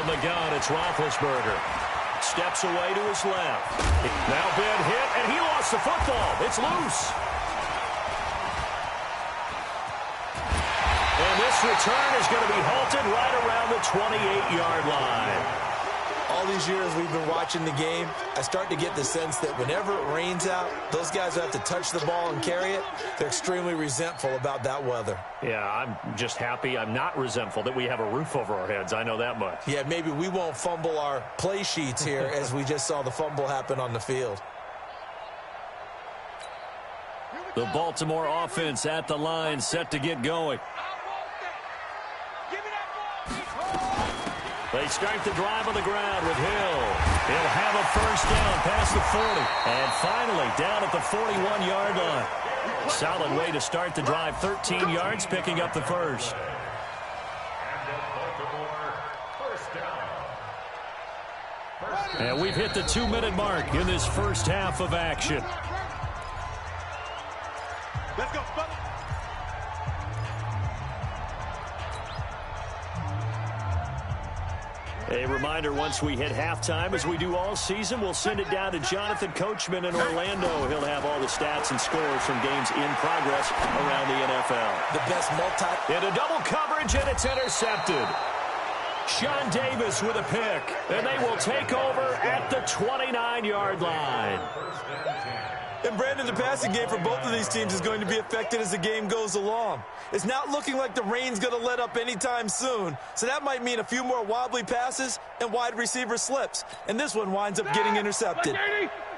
From the gun, it's Roethlisberger. Steps away to his left. Now been hit, and he lost the football. It's loose. And this return is going to be halted right around the 28-yard line. All these years we've been watching the game, I start to get the sense that whenever it rains out, those guys who have to touch the ball and carry it, they're extremely resentful about that weather. Yeah, I'm just happy I'm not resentful that we have a roof over our heads. I know that much. Yeah, maybe we won't fumble our play sheets here as we just saw the fumble happen on the field. The Baltimore offense at the line, set to get going. They start the drive on the ground with Hill. He'll have a first down past the 40. And finally down at the 41-yard line. Solid way to start the drive. 13 yards, picking up the first. And we've hit the 2-minute mark in this first half of action. Let's go, brother. A reminder, once we hit halftime, as we do all season, we'll send it down to Jonathan Coachman in Orlando. He'll have all the stats and scores from games in progress around the NFL. The best Into double coverage, and it's intercepted. Sean Davis with a pick, and they will take over at the 29-yard line. And Brandon, the passing game for both of these teams is going to be affected as the game goes along. It's not looking like the rain's going to let up anytime soon, so that might mean a few more wobbly passes and wide receiver slips. And this one winds up getting intercepted.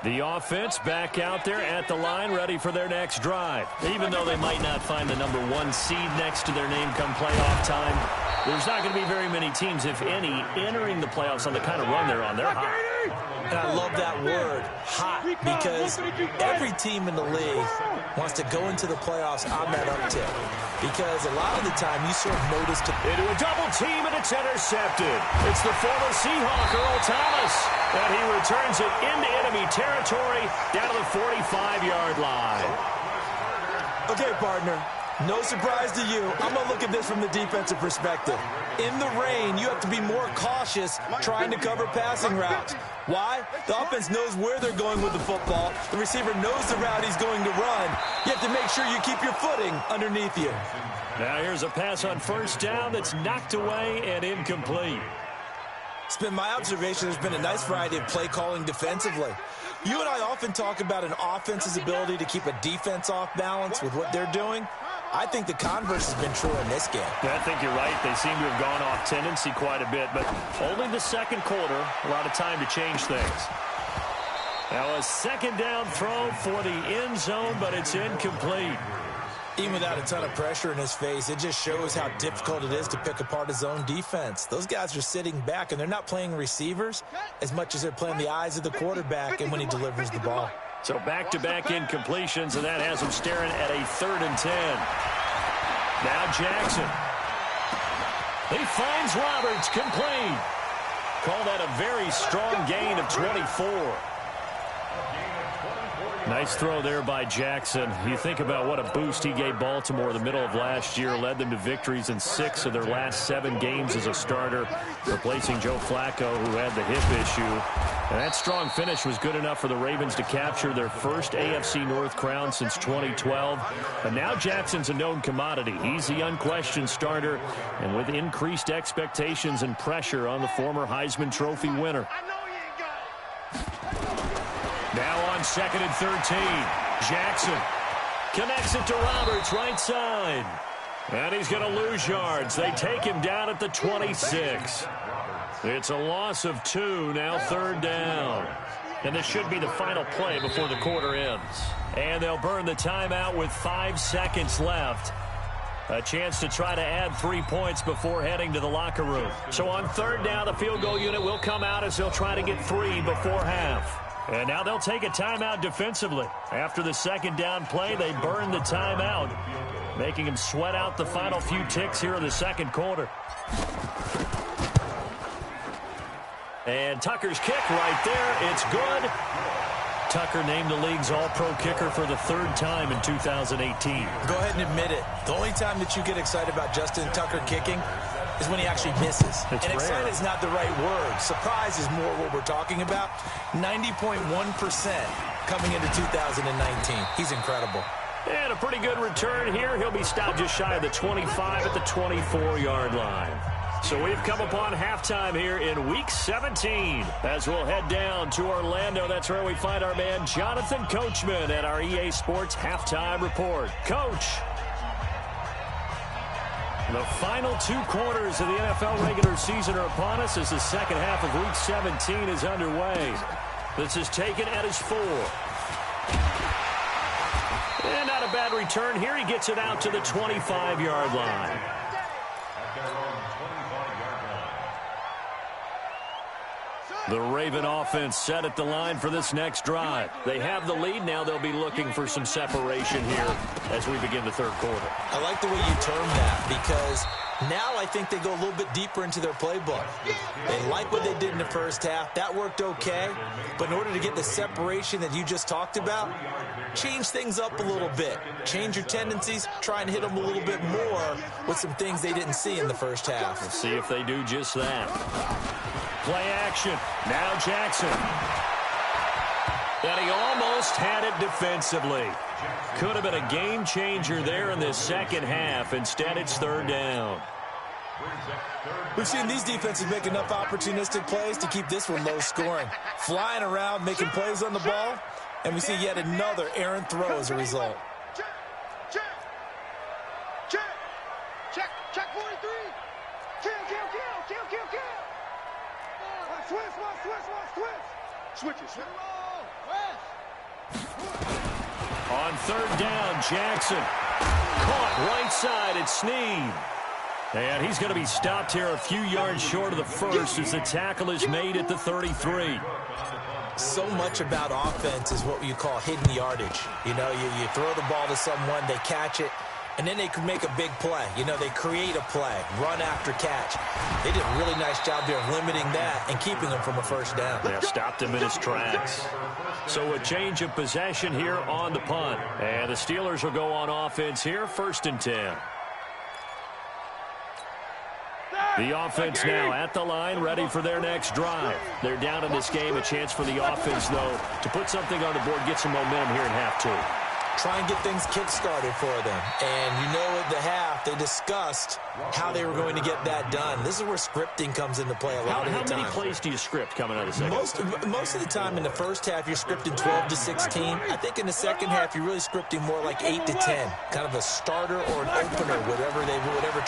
The offense back out there at the line, ready for their next drive. Even though they might not find the number 1 seed next to their name come playoff time, there's not going to be very many teams, if any, entering the playoffs on the kind of run they're on. They're hot. And I love that word, hot, because every team in the league wants to go into the playoffs on that uptick. Because a lot of the time you sort of notice into a double team, and it's intercepted. It's the former Seahawk, Earl Thomas, and he returns it into enemy territory down to the 45-yard line. Okay, partner. No surprise to you. I'm going to look at this from the defensive perspective. In the rain, you have to be more cautious trying to cover passing routes. Why? The offense knows where they're going with the football. The receiver knows the route he's going to run. You have to make sure you keep your footing underneath you. Now here's a pass on first down that's knocked away and incomplete. It's been my observation there's been a nice variety of play calling defensively. You and I often talk about an offense's ability to keep a defense off balance with what they're doing. I think the converse has been true in this game. Yeah, I think you're right. They seem to have gone off tendency quite a bit, but only the second quarter, a lot of time to change things. Now a second down throw for the end zone, but it's incomplete. Even without a ton of pressure in his face, it just shows how difficult it is to pick apart his own defense. Those guys are sitting back, and they're not playing receivers as much as they're playing the eyes of the quarterback and when he delivers the ball. So back-to-back incompletions, and that has him staring at a 3rd and 10. Now Jackson. He finds Roberts, complete. Call that a very strong gain of 24. Nice throw there by Jackson. You think about what a boost he gave Baltimore in the middle of last year, led them to victories in 6 of their last 7 games as a starter, replacing Joe Flacco, who had the hip issue. And that strong finish was good enough for the Ravens to capture their first AFC North crown since 2012. And now Jackson's a known commodity. He's the unquestioned starter, and with increased expectations and pressure on the former Heisman Trophy winner. Now on 2nd and 13, Jackson connects it to Roberts, right side. And he's going to lose yards. They take him down at the 26. It's a loss of 2, now 3rd down. And this should be the final play before the quarter ends. And they'll burn the timeout with 5 seconds left. A chance to try to add 3 points before heading to the locker room. So on 3rd down, the field goal unit will come out as they'll try to get 3 before half. And now they'll take a timeout defensively. After the 2nd down play, they burn the timeout, making them sweat out the final few ticks here in the 2nd quarter. And Tucker's kick right there. It's good. Tucker named the league's all-pro kicker for the 3rd time in 2018. Go ahead and admit it. The only time that you get excited about Justin Tucker kicking is when he actually misses. It's and rare. excited is not the right word. Surprise is more what we're talking about. 90.1% coming into 2019. He's incredible. And a pretty good return here. He'll be stopped just shy of the 25 at the 24-yard line. So we've come upon halftime here in Week 17 as we'll head down to Orlando. That's where we find our man Jonathan Coachman at our EA Sports Halftime Report. Coach, the final 2 quarters of the NFL regular season are upon us as the second half of Week 17 is underway. This is taken at his 4. And not a bad return here. He gets it out to the 25-yard line. The Raven offense set at the line for this next drive. They have the lead. Now they'll be looking for some separation here as we begin the third quarter. I like the way you term that because now I think they go a little bit deeper into their playbook. They like what they did in the first half. That worked okay. But in order to get the separation that you just talked about, change things up a little bit. Change your tendencies. Try and hit them a little bit more with some things they didn't see in the first half. Let's see if they do just that. Play action. Now Jackson. And he almost had it defensively. Could have been a game changer there in this second half. Instead, it's third down. We've seen these defenses make enough opportunistic plays to keep this one low scoring. Flying around, making plays on the ball, and we see yet another errant throw as a result. Check 43. Kill. Switch it. On third down, Jackson. Caught right side at Snead. And he's going to be stopped here a few yards short of the first as the tackle is made at the 33. So much about offense is what you call hidden yardage. You know, you throw the ball to someone, they catch it, and then they can make a big play. You know, they create a play, run after catch. They did a really nice job there of limiting that and keeping them from a first down. They have stopped him in his tracks. So a change of possession here on the punt. And the Steelers will go on offense here, 1st and 10. The offense now at the line, ready for their next drive. They're down in this game. A chance for the offense, though, to put something on the board, get some momentum here in half 2. Try and get things kick-started for them. And you know at the half, they discussed how they were going to get that done. This is where scripting comes into play a lot of the time. How many plays do you script coming out of the second? Most of the time in the first half, you're scripting 12 to 16. I think in the second half, you're really scripting more like 8 to 10. Kind of a starter or an opener, whatever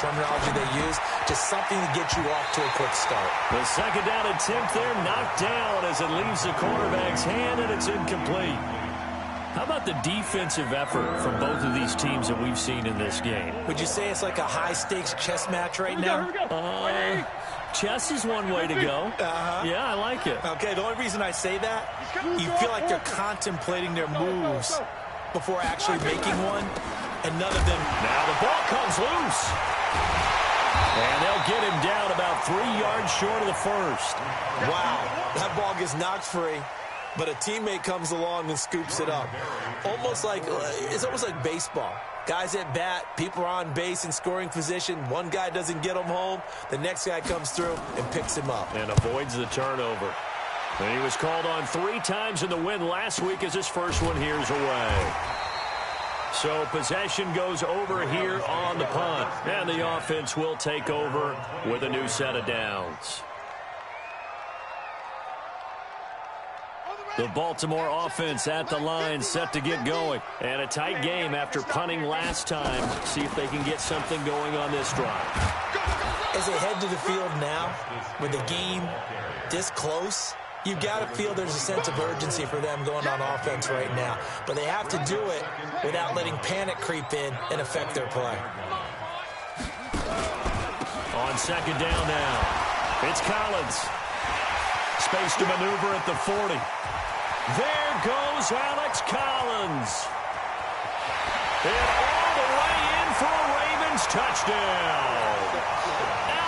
terminology they use. Just something to get you off to a quick start. The second down attempt there knocked down as it leaves the quarterback's hand, and it's incomplete. How about the defensive effort from both of these teams that we've seen in this game? Would you say it's like a high-stakes chess match right now? Chess is one way to go. Yeah, I like it. Okay, the only reason I say that, you feel like they're contemplating their moves before actually making one, and none of them. Now the ball comes loose. And they'll get him down about 3 yards short of the first. Wow, that ball gets knocked free. But a teammate comes along and scoops it up. It's almost like baseball. Guys at bat, people are on base in scoring position. One guy doesn't get him home. The next guy comes through and picks him up. And avoids the turnover. And he was called on 3 times in the win last week as his first one here's away. So possession goes over here on the punt. And the offense will take over with a new set of downs. The Baltimore offense at the line, set to get going. And a tight game after punting last time. See if they can get something going on this drive. As they head to the field now, with the game this close, you've got to feel there's a sense of urgency for them going on offense right now. But they have to do it without letting panic creep in and affect their play. On second down now, it's Collins. Space to maneuver at the 40. There goes Alex Collins. And all the way in for a Ravens touchdown.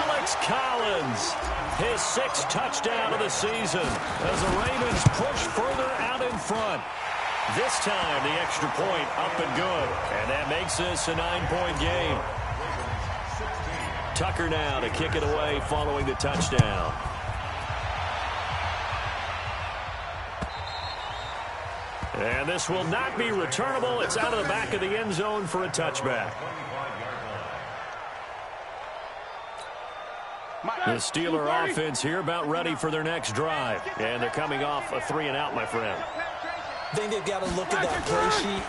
Alex Collins, his 6th touchdown of the season as the Ravens push further out in front. This time, the extra point up and good. And that makes this a 9-point game. Tucker now to kick it away following the touchdown. And this will not be returnable. It's out of the back of the end zone for a touchback. The Steeler offense here about ready for their next drive. And they're coming off a 3-and-out, my friend. I think they've got to look at that play sheet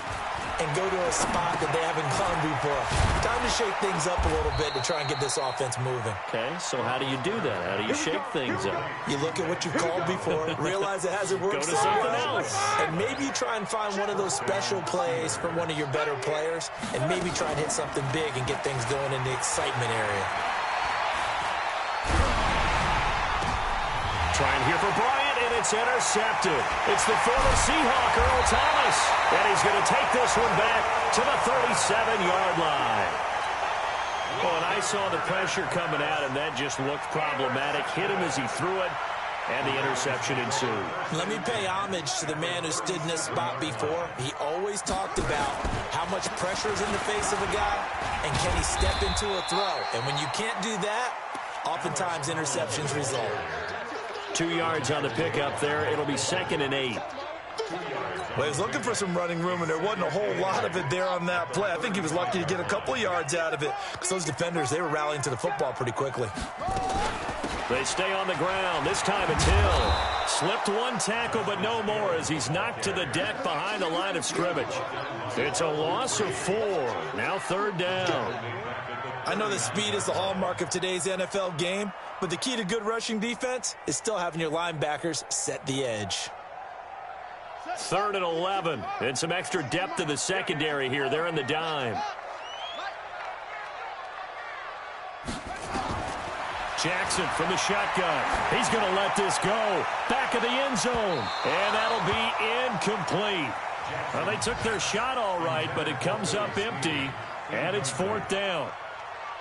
and go to a spot that they haven't gone before. Time to shake things up a little bit to try and get this offense moving. Okay, so how do you do that? How do you shake things up? You look at what you've called before, realize it hasn't worked Go to something else. and maybe try and find one of those special plays from one of your better players, and maybe try and hit something big and get things going in the excitement area. Trying here for Bryant, and it's intercepted. It's the former Seahawk, Earl Thomas. And he's going to take this one back to the 37-yard line. Oh, and I saw the pressure coming out, and that just looked problematic. Hit him as he threw it, and the interception ensued. Let me pay homage to the man who stood in this spot before. He always talked about how much pressure is in the face of a guy, and can he step into a throw. And when you can't do that, oftentimes interceptions result. 2 yards on the pickup there. It'll be 2nd and 8. Well, he was looking for some running room, and there wasn't a whole lot of it there on that play. I think he was lucky to get a couple of yards out of it because those defenders, they were rallying to the football pretty quickly. They stay on the ground. This time it's Hill. Slipped one tackle, but no more as he's knocked to the deck behind the line of scrimmage. It's a loss of 4. Now 3rd down. I know that speed is the hallmark of today's NFL game, but the key to good rushing defense is still having your linebackers set the edge. 3rd and 11. And some extra depth in the secondary here. They're in the dime. Jackson from the shotgun. He's going to let this go. Back of the end zone. And that'll be incomplete. Well, they took their shot all right, but it comes up empty. And it's 4th down.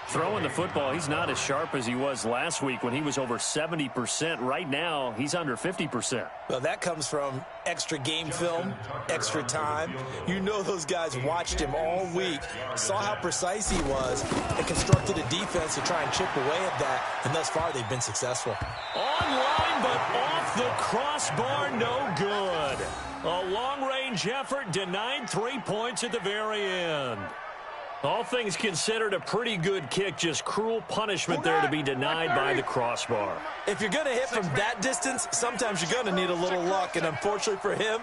Throwing the football, he's not as sharp as he was last week when he was over 70%. Right now, he's under 50%. Well, that comes from extra game film, extra time. You know those guys watched him all week, saw how precise he was, and constructed a defense to try and chip away at that, and thus far they've been successful. Online, but off the crossbar, no good. A long-range effort denied 3 points at the very end. All things considered, a pretty good kick, just cruel punishment there to be denied by the crossbar. If you're going to hit from that distance, sometimes you're going to need a little luck, and unfortunately for him,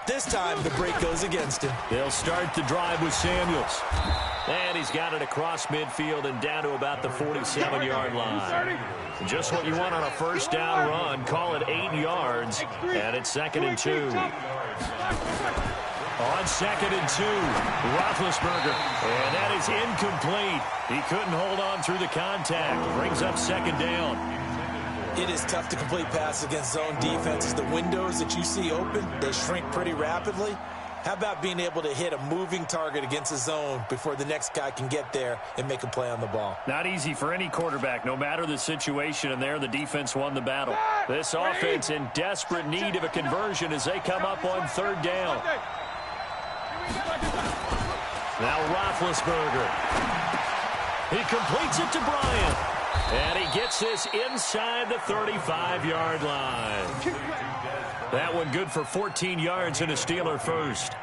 this time the break goes against him. They'll start the drive with Samuels. And he's got it across midfield and down to about the 47-yard line. Just what you want on a first down run. Call it 8 yards, and it's 2nd and 2. On 2nd and 2, Roethlisberger, and that is incomplete. He couldn't hold on through the contact. Brings up 2nd down. It is tough to complete passes against zone defenses. The windows that you see open, they shrink pretty rapidly. How about being able to hit a moving target against a zone before the next guy can get there and make a play on the ball? Not easy for any quarterback, no matter the situation, and there the defense won the battle. This offense in desperate need of a conversion as they come up on 3rd down. Now Roethlisberger. He completes it to Bryant. And he gets this inside the 35-yard line. That one good for 14 yards and a Steeler first.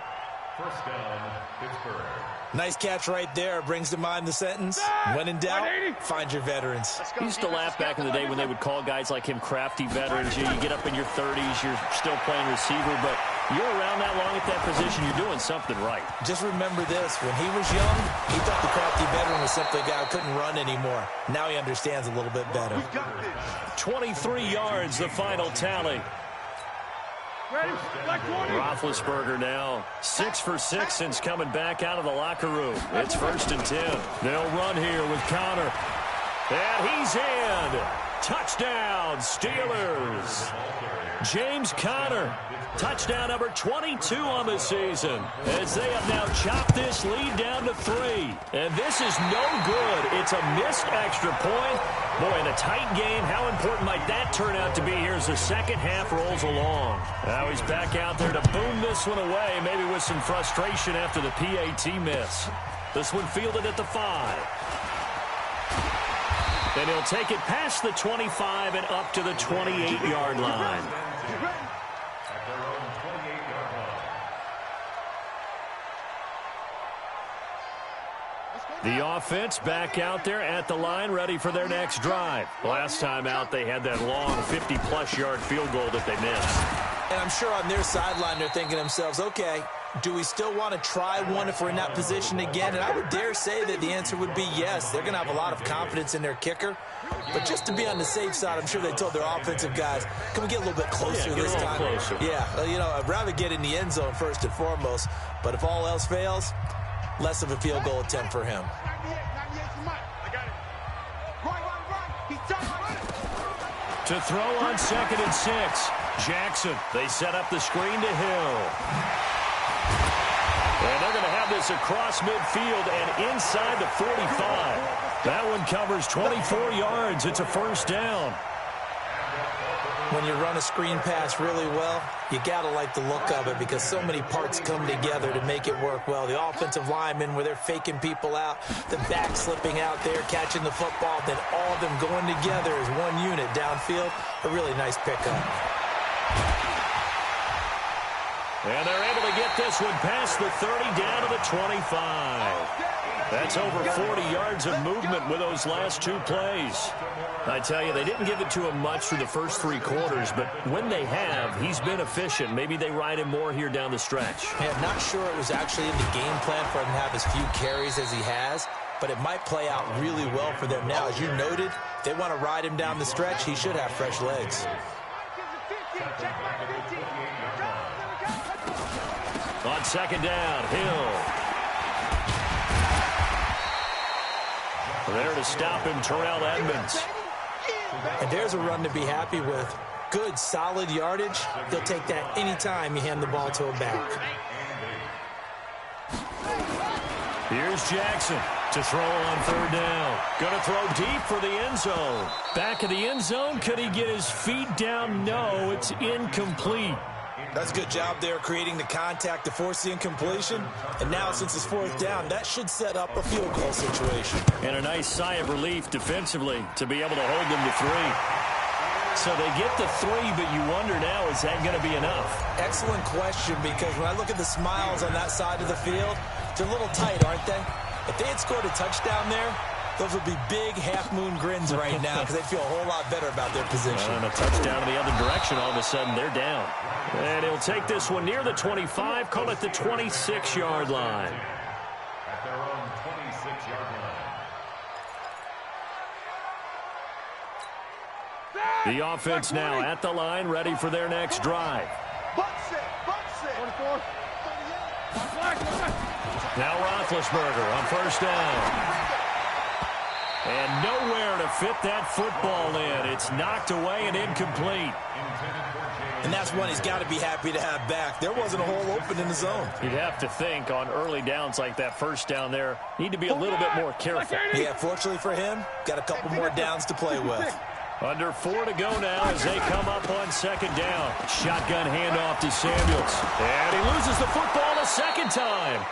First down, Pittsburgh. Nice catch right there. Brings to mind the sentence, when in doubt, find your veterans. I used to laugh back in the day when they would call guys like him crafty veterans. You get up in your 30s, you're still playing receiver, but you're around that long at that position, you're doing something right. Just remember this. When he was young, he thought the crafty veteran was simply a guy who couldn't run anymore. Now he understands a little bit better. 23 yards, the final tally. Roethlisberger now 6 for 6 since coming back out of the locker room. It's 1st and 10. They'll run here with Connor. And he's in. Touchdown, Steelers. James Conner. Touchdown number 22 on the season as they have now chopped this lead down to 3. And this is no good. It's a missed extra point. Boy, in a tight game, how important might that turn out to be here as the second half rolls along. Now he's back out there to boom this one away, maybe with some frustration after the PAT miss. This one fielded at the 5. And he'll take it past the 25 and up to the 28-yard line. The offense back out there at the line, ready for their next drive. Last time out, they had that long 50-plus yard field goal that they missed. And I'm sure on their sideline, they're thinking to themselves, okay, do we still want to try one if we're in that position again? And I would dare say that the answer would be yes. They're going to have a lot of confidence in their kicker. But just to be on the safe side, I'm sure they told their offensive guys, can we get a little bit closer this time? Closer. Yeah, you know, I'd rather get in the end zone first and foremost. But if all else fails, less of a field goal attempt for him. To throw on 2nd and 6. Jackson, they set up the screen to Hill. And they're going to have this across midfield and inside the 45. That one covers 24 yards. It's a first down. When you run a screen pass really well, you got to like the look of it because so many parts come together to make it work well. The offensive linemen, where they're faking people out, the back slipping out there, catching the football, then all of them going together as one unit downfield. A really nice pickup. And they're able to get this one past the 30 down to the 25. That's over 40 yards of movement with those last two plays. I tell you, they didn't give it to him much through the first 3 quarters, but when they have, he's been efficient. Maybe they ride him more here down the stretch. Yeah, I'm not sure it was actually in the game plan for him to have as few carries as he has, but it might play out really well for them now. As you noted, if they want to ride him down the stretch, he should have fresh legs. On 2nd down, Hill. There to stop him, Terrell Edmonds. And there's a run to be happy with. Good, solid yardage. He'll take that anytime you hand the ball to a back. Here's Jackson to throw on 3rd down. Going to throw deep for the end zone. Back of the end zone. Could he get his feet down? No, it's incomplete. That's a good job there creating the contact to force the incompletion. And now, since it's 4th down, that should set up a field goal situation. And a nice sigh of relief defensively to be able to hold them to 3. So they get the 3, but you wonder now, is that going to be enough? Excellent question, because when I look at the smiles on that side of the field, they're a little tight, aren't they? If they had scored a touchdown there, those would be big half-moon grins right now because they'd feel a whole lot better about their position. And a touchdown in the other direction, all of a sudden they're down. And he'll take this one near the 25, call it the 26-yard line. At their own 26-yard line. The offense now at the line, ready for their next drive. Now Roethlisberger on 1st down. And nowhere to fit that football in. It's knocked away and incomplete. And that's one he's got to be happy to have back. There wasn't a hole open in the zone. You'd have to think on early downs like that 1st down there, need to be a little bit more careful. Yeah, fortunately for him, got a couple more downs to play with. Under 4 to go now as they come up on 2nd down. Shotgun handoff to Samuels. And he loses the football a 2nd time.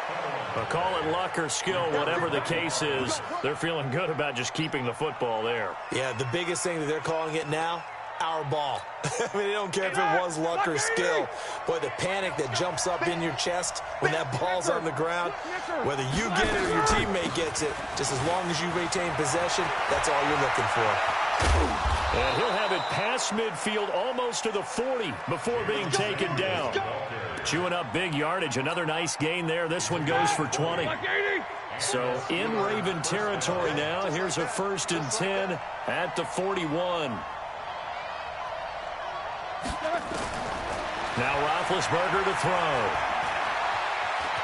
But call it luck or skill, whatever the case is, they're feeling good about just keeping the football there. Yeah, the biggest thing that they're calling it now, our ball. I mean, they don't care if it was luck or skill. Boy, the panic that jumps up in your chest when that ball's on the ground, whether you get it or your teammate gets it, just as long as you retain possession, that's all you're looking for. And he'll have it past midfield almost to the 40 before being taken down. Chewing up big yardage. Another nice gain there. This one goes for 20. So in Raven territory now. Here's a 1st and 10 at the 41. Now Roethlisberger to throw.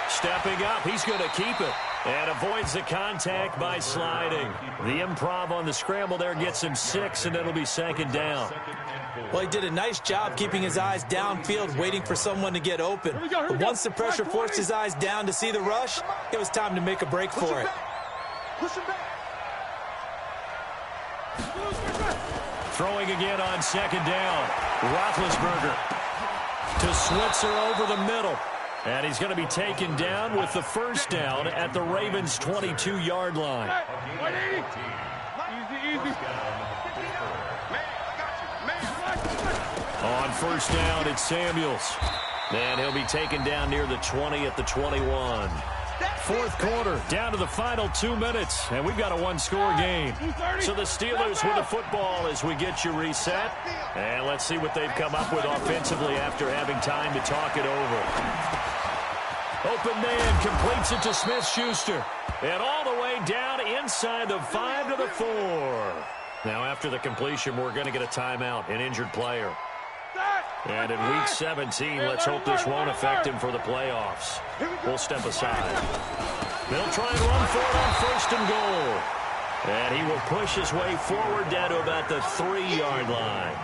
Stepping up. He's going to keep it. And avoids the contact by sliding. The improv on the scramble there gets him 6, and it'll be 2nd down. Well, he did a nice job keeping his eyes downfield, waiting for someone to get open. But once the pressure forced his eyes down to see the rush, it was time to make a break for it. Throwing again on 2nd down. Roethlisberger to Switzer over the middle. And he's going to be taken down with the 1st down at the Ravens' 22-yard line. On first down, it's Samuels. And he'll be taken down near the 20 at the 21. Fourth quarter, down to the final 2 minutes, and we've got a one-score game. So the Steelers with the football as we get you reset. And let's see what they've come up with offensively after having time to talk it over. Open man completes it to Smith-Schuster. And all the way down inside the 5 to the 4. Now after the completion, we're going to get a timeout, an injured player. And in Week 17, let's hope this won't affect him for the playoffs. We'll step aside. They'll try and run for it on first and goal. And he will push his way forward down to about the 3-yard line.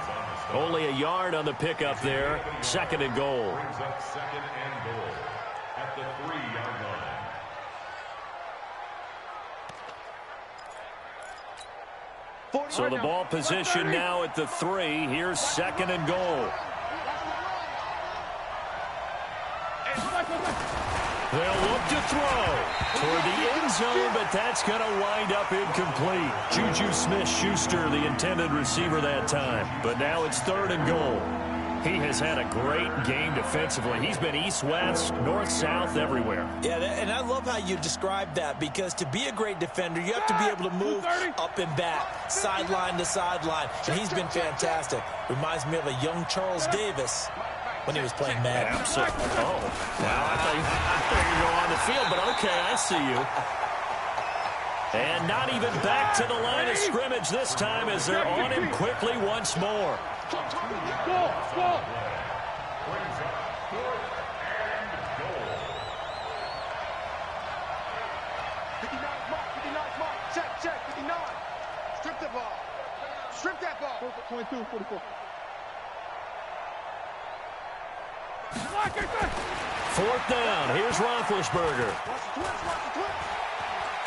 Only a yard on the pickup there. Second and goal. Second and goal at the 3-yard line. So the ball position now at the 3. Here's second and goal. They'll look to throw toward the end zone, but that's going to wind up incomplete. Juju Smith-Schuster, the intended receiver that time. But now it's third and goal. He has had a great game defensively. He's been east-west, north-south, everywhere. Yeah, and I love how you described that, because to be a great defender, you have to be able to move up and back, sideline to sideline. And he's been fantastic. Reminds me of a young Charles Davis when he was playing Madden. Absolutely. Oh, wow. I thought you were on the field, but okay, I see you. And not even back to the line of scrimmage this time as they're on him quickly once more. Strip the ball. Strip that ball. 22, 44. Fourth down. Here's Roethlisberger.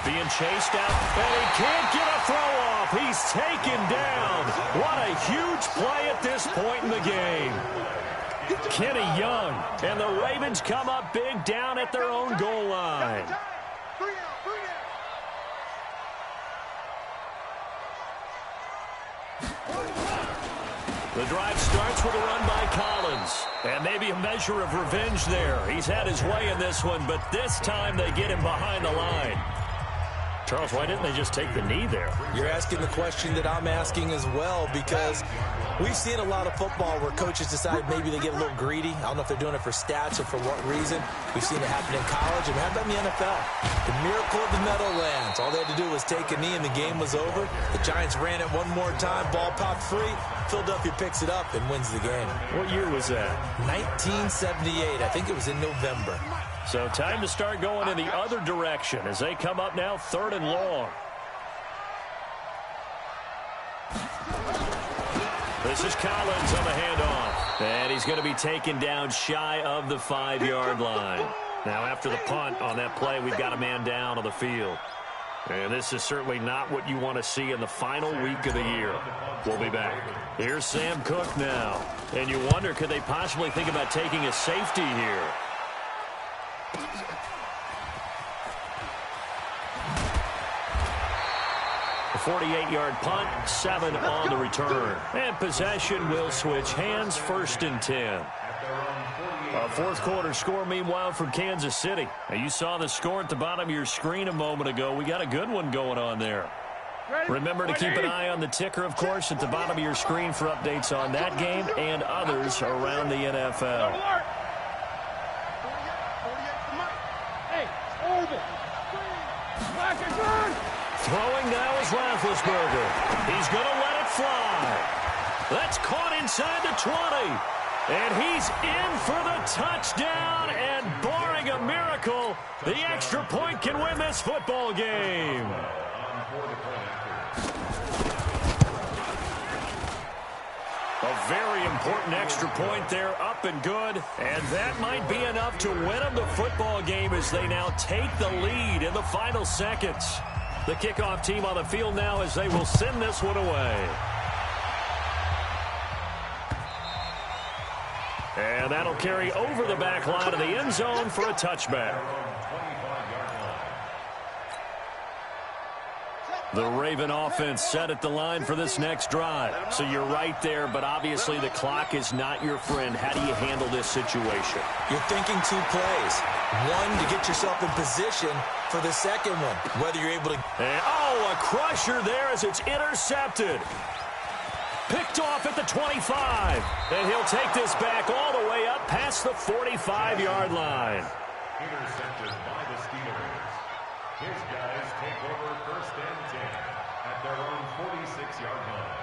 Being chased out, and he can't get a throw off. He's taken down. What a huge play at this point in the game. Kenny Young, and the Ravens come up big down at their own goal line. The drive starts with a run by Collins. And maybe a measure of revenge there. He's had his way in this one, but this time they get him behind the line. Charles, why didn't they just take the knee there? You're asking the question that I'm asking as well, because we've seen a lot of football where coaches decide maybe they get a little greedy. I don't know if they're doing it for stats or for what reason. We've seen it happen in college, and we have that in the NFL. The miracle of the Meadowlands. All they had to do was take a knee, and the game was over. The Giants ran it one more time. Ball popped free. Philadelphia picks it up and wins the game. What year was that? 1978. I think it was in November. So time to start going in the other direction as they come up now third and long. This is Collins on the handoff. And he's going to be taken down shy of the 5-yard line. Now after the punt on that play, we've got a man down on the field. And this is certainly not what you want to see in the final week of the year. We'll be back. Here's Sam Cook now. And you wonder, could they possibly think about taking a safety here? A 48-yard punt, 7 on the return. And possession will switch hands, first and 10. A fourth quarter score, meanwhile, from Kansas City. Now, you saw the score at the bottom of your screen a moment ago. We got a good one going on there. Remember to keep an eye on the ticker, of course, at the bottom of your screen for updates on that game and others around the NFL. Throwing now is Roethlisberger. He's going to let it fly. That's caught inside the 20. And he's in for the touchdown. And barring a miracle, the extra point can win this football game. A very important extra point there, up and good. And that might be enough to win them the football game as they now take the lead in the final seconds. The kickoff team on the field now as they will send this one away. And that'll carry over the back line of the end zone for a touchback. The Raven offense set at the line for this next drive. So you're right there, but obviously the clock is not your friend. How do you handle this situation? You're thinking 2 plays. One, to get yourself in position for the second one, whether you're able to... And, oh, a crusher there as it's intercepted. Picked off at the 25. And he'll take this back all the way up past the 45-yard line. Intercepted by the Steelers. His guys take over 1st and 10 at their own 46-yard line.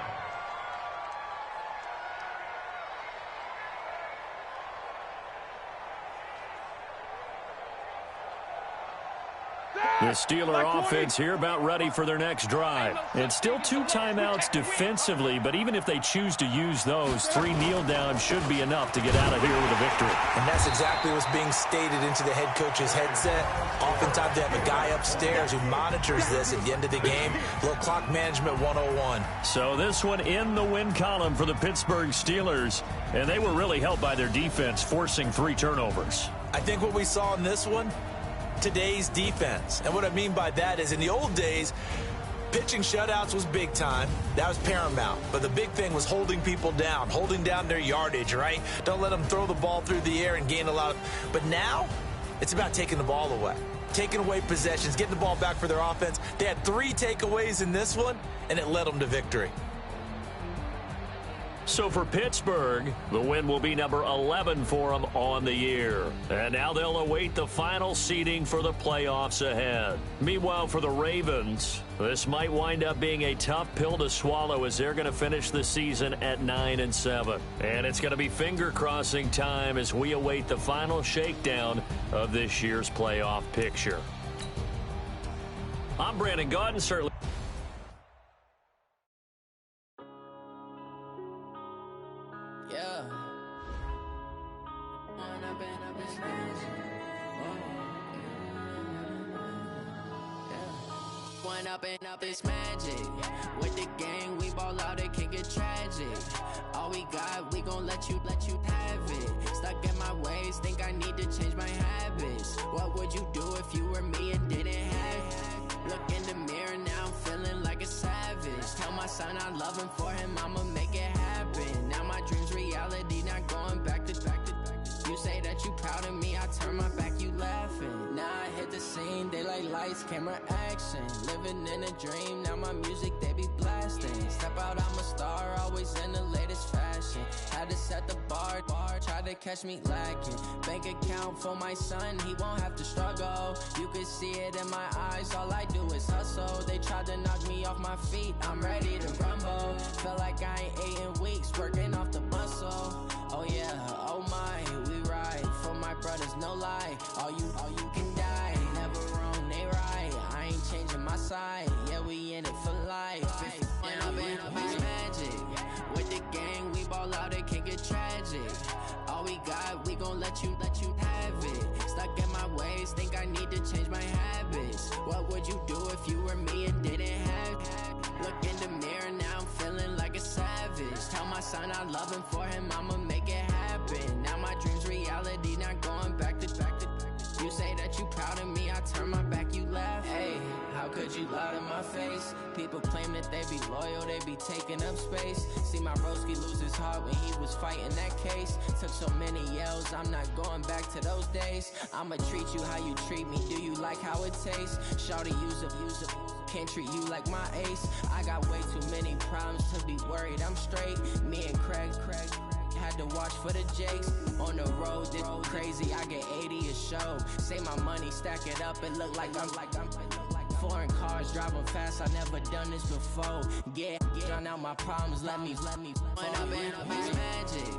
The Steeler offense here about ready for their next drive. It's still 2 timeouts defensively, but even if they choose to use those, 3 kneel downs should be enough to get out of here with a victory. And that's exactly what's being stated into the head coach's headset. Oftentimes they have a guy upstairs who monitors this at the end of the game. A little clock management 101. So this one in the win column for the Pittsburgh Steelers, and they were really helped by their defense, forcing 3 turnovers. I think what we saw in this one, today's defense. And what I mean by that is in the old days, pitching shutouts was big time. That was paramount. But the big thing was holding people down, holding down their yardage, right? Don't let them throw the ball through the air and gain a lot of... But now, it's about taking the ball away. Taking away possessions, getting the ball back for their offense. They had 3 takeaways in this one, and it led them to victory. So for Pittsburgh, the win will be number 11 for them on the year. And now they'll await the final seeding for the playoffs ahead. Meanwhile, for the Ravens, this might wind up being a tough pill to swallow as they're going to finish the season at 9-7. And it's going to be finger-crossing time as we await the final shakedown of this year's playoff picture. I'm Brandon Gaudin, certainly. Up this magic. With the gang, we ball out, it can get tragic. All we got, we gon' let you have it. Stuck in my ways, think I need to change my habits. What would you do if you were me and didn't have it? Look in the mirror, now I'm feeling like a savage. Tell my son I love him, for him I'ma make it happen. Now my dream's reality, not going back to. You say that you proud of me, I turn my back, you laughing. Now I hit the scene, they like lights, camera, action. Living in a dream, now my music, they be blasting. Step out, I'm a star, always in the latest fashion. Had to set the bar, try to catch me lacking. Bank account for my son, he won't have to struggle. You can see it in my eyes, all I do is hustle. They tried to knock me off my feet, I'm ready to rumble. Felt like I ain't ate in weeks, working off the muscle. Oh yeah, oh my, we ride for my brothers, no lie. All you can die, never wrong, they right. I ain't changing my side, yeah, we in it for life. And I've been magic. With the gang, we ball out, it can get tragic. All we got, we gon' let you have it. Stuck in my ways, think I need to change my habits. What would you do if you were me and didn't have it? Look in the mirror, now I'm feeling like a savage. Tell my son I love him, for him I'ma make it happen. Now my dream's reality, not going back to. You say that you proud of me, I turn my back, you laugh. Hey, how could you lie to my face? People claim that they be loyal, they be taking up space. See my broski lose his heart when he was fighting that case. Took so many yells, I'm not going back to those days. I'ma treat you how you treat me, do you like how it tastes? Shawty, use a can't treat you like my ace. I got way too many problems to be worried, I'm straight. Me and Craig had to watch for the Jakes. On the road, this crazy, I get 80 a show. Say my money, stack it up, it look like I'm foreign cars, driving fast, I never done this before. Yeah, drown out my problems, let me When I've been magic.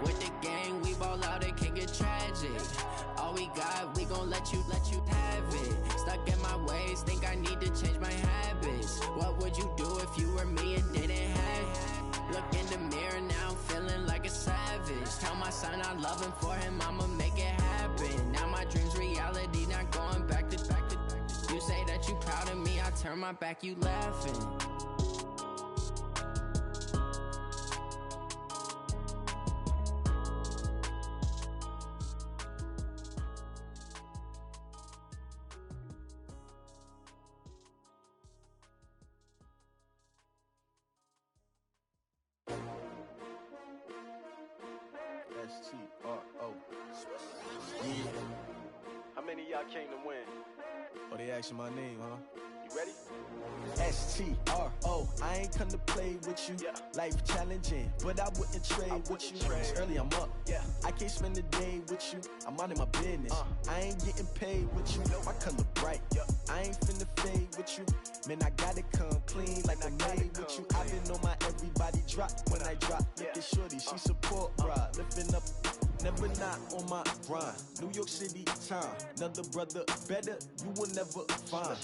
With the gang, we ball out, it can get tragic. All we got, we gon' let you have it. Stuck in my ways, think I need to change my habits. What would you do if you were me and didn't have it? Look in the mirror, now I'm feeling like a savage. Tell my son I love him, for him I'ma make it happen. Now my dream's reality, not going back to. You say that you proud of me, I turn my back, you laughing. S-T-R-O. Yeah. How many of y'all came to win? Oh, they asking my name, huh? You ready? S-T-R-O. I ain't come to play with you. Yeah. Life challenging, but I wouldn't trade with you. It's early, I'm up. Yeah. I can't spend the day with you. I'm minding my business. I ain't getting paid with you. My color bright. Yeah. I ain't finna fade with you. Man, I gotta come clean like I'm made with you. I've been on my everybody drop when I drop. Look at shorty, she support ride. Lifting up, never not on my grind. New York City time. Another brother better, you will never find.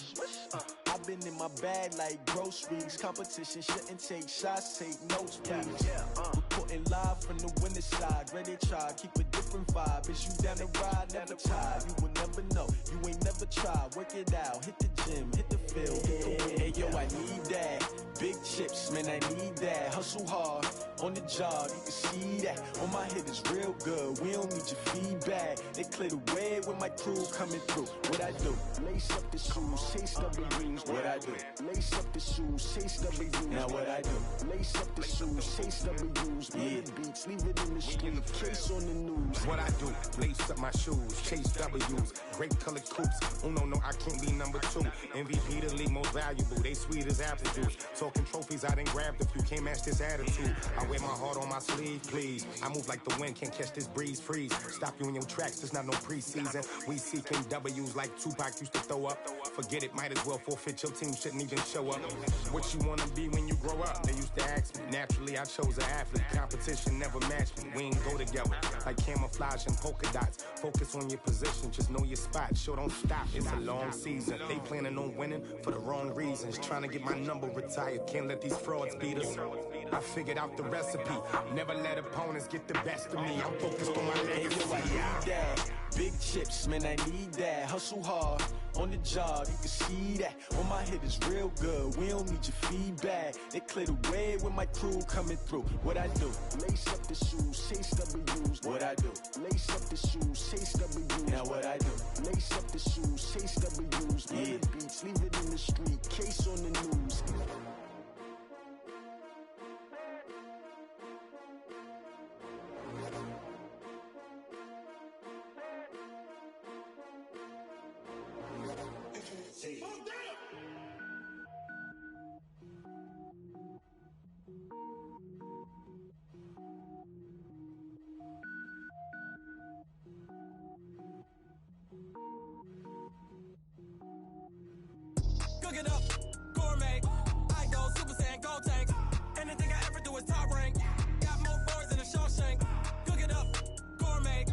I've been in my bag like groceries. Competition shouldn't take shots, take notes, please. Reporting live from the winning side. Ready to try, keep a different vibe. Is you down the ride, never tired. You will never know, you ain't never tried. Work it out, hit the gym, hit the field, hit the win. Hey yo, I need that. Big chips, man, I need that. Hustle hard, on the job, you can see that. On my head is real good, we don't need your feedback. They clear the way with my crew coming through. What I do? Lace up the shoes, chase W's. What I do? Lace up the shoes, chase W's. Now what I do? Lace up the shoes, chase W's. Yeah. Beats, leave it in the street, case on the news. What I do? Lace up my shoes, chase W's. Great colored coops. Oh no, I can't be number 2. MVP the league most valuable. They sweet as apple juice. Talking trophies, I done grabbed a few. Can't match this attitude. I wear my heart on my sleeve, please. I move like the wind, can't catch this breeze, freeze. Stop you in your tracks, there's not no preseason. We seeking W's like Tupac used to throw up. Forget it, might as well forfeit. Your team shouldn't even show up. What you wanna be when you grow up? They used to ask me. Naturally, I chose an athlete. Competition never matched me. We ain't go together. Like camouflage and polka dots. Focus on your position, just know your spot. Sure, don't stop. It's a long season. They planning on winning for the wrong reasons. Trying to get my number retired. Can't let these frauds beat us. I figured out the recipe. Never let opponents get the best of me. I'm focused on my legacy. Hey, yo, I need that. Big chips, man, I need that. Hustle hard, on the job, you can see that. On my head is real good, we don't need your feedback. They clear the way with my crew coming through. What I do? Lace up the shoes, chase W's. What I do? Lace up the shoes, chase W's. Now what I do? Lace up the shoes, chase W's. Yeah. Beats, leave it in the street, case on the news. Cook it up, gourmet. I go Super Saiyan, gold tank. Anything I ever do is top rank. Got more boys than a Shawshank. Cook it up, gourmet.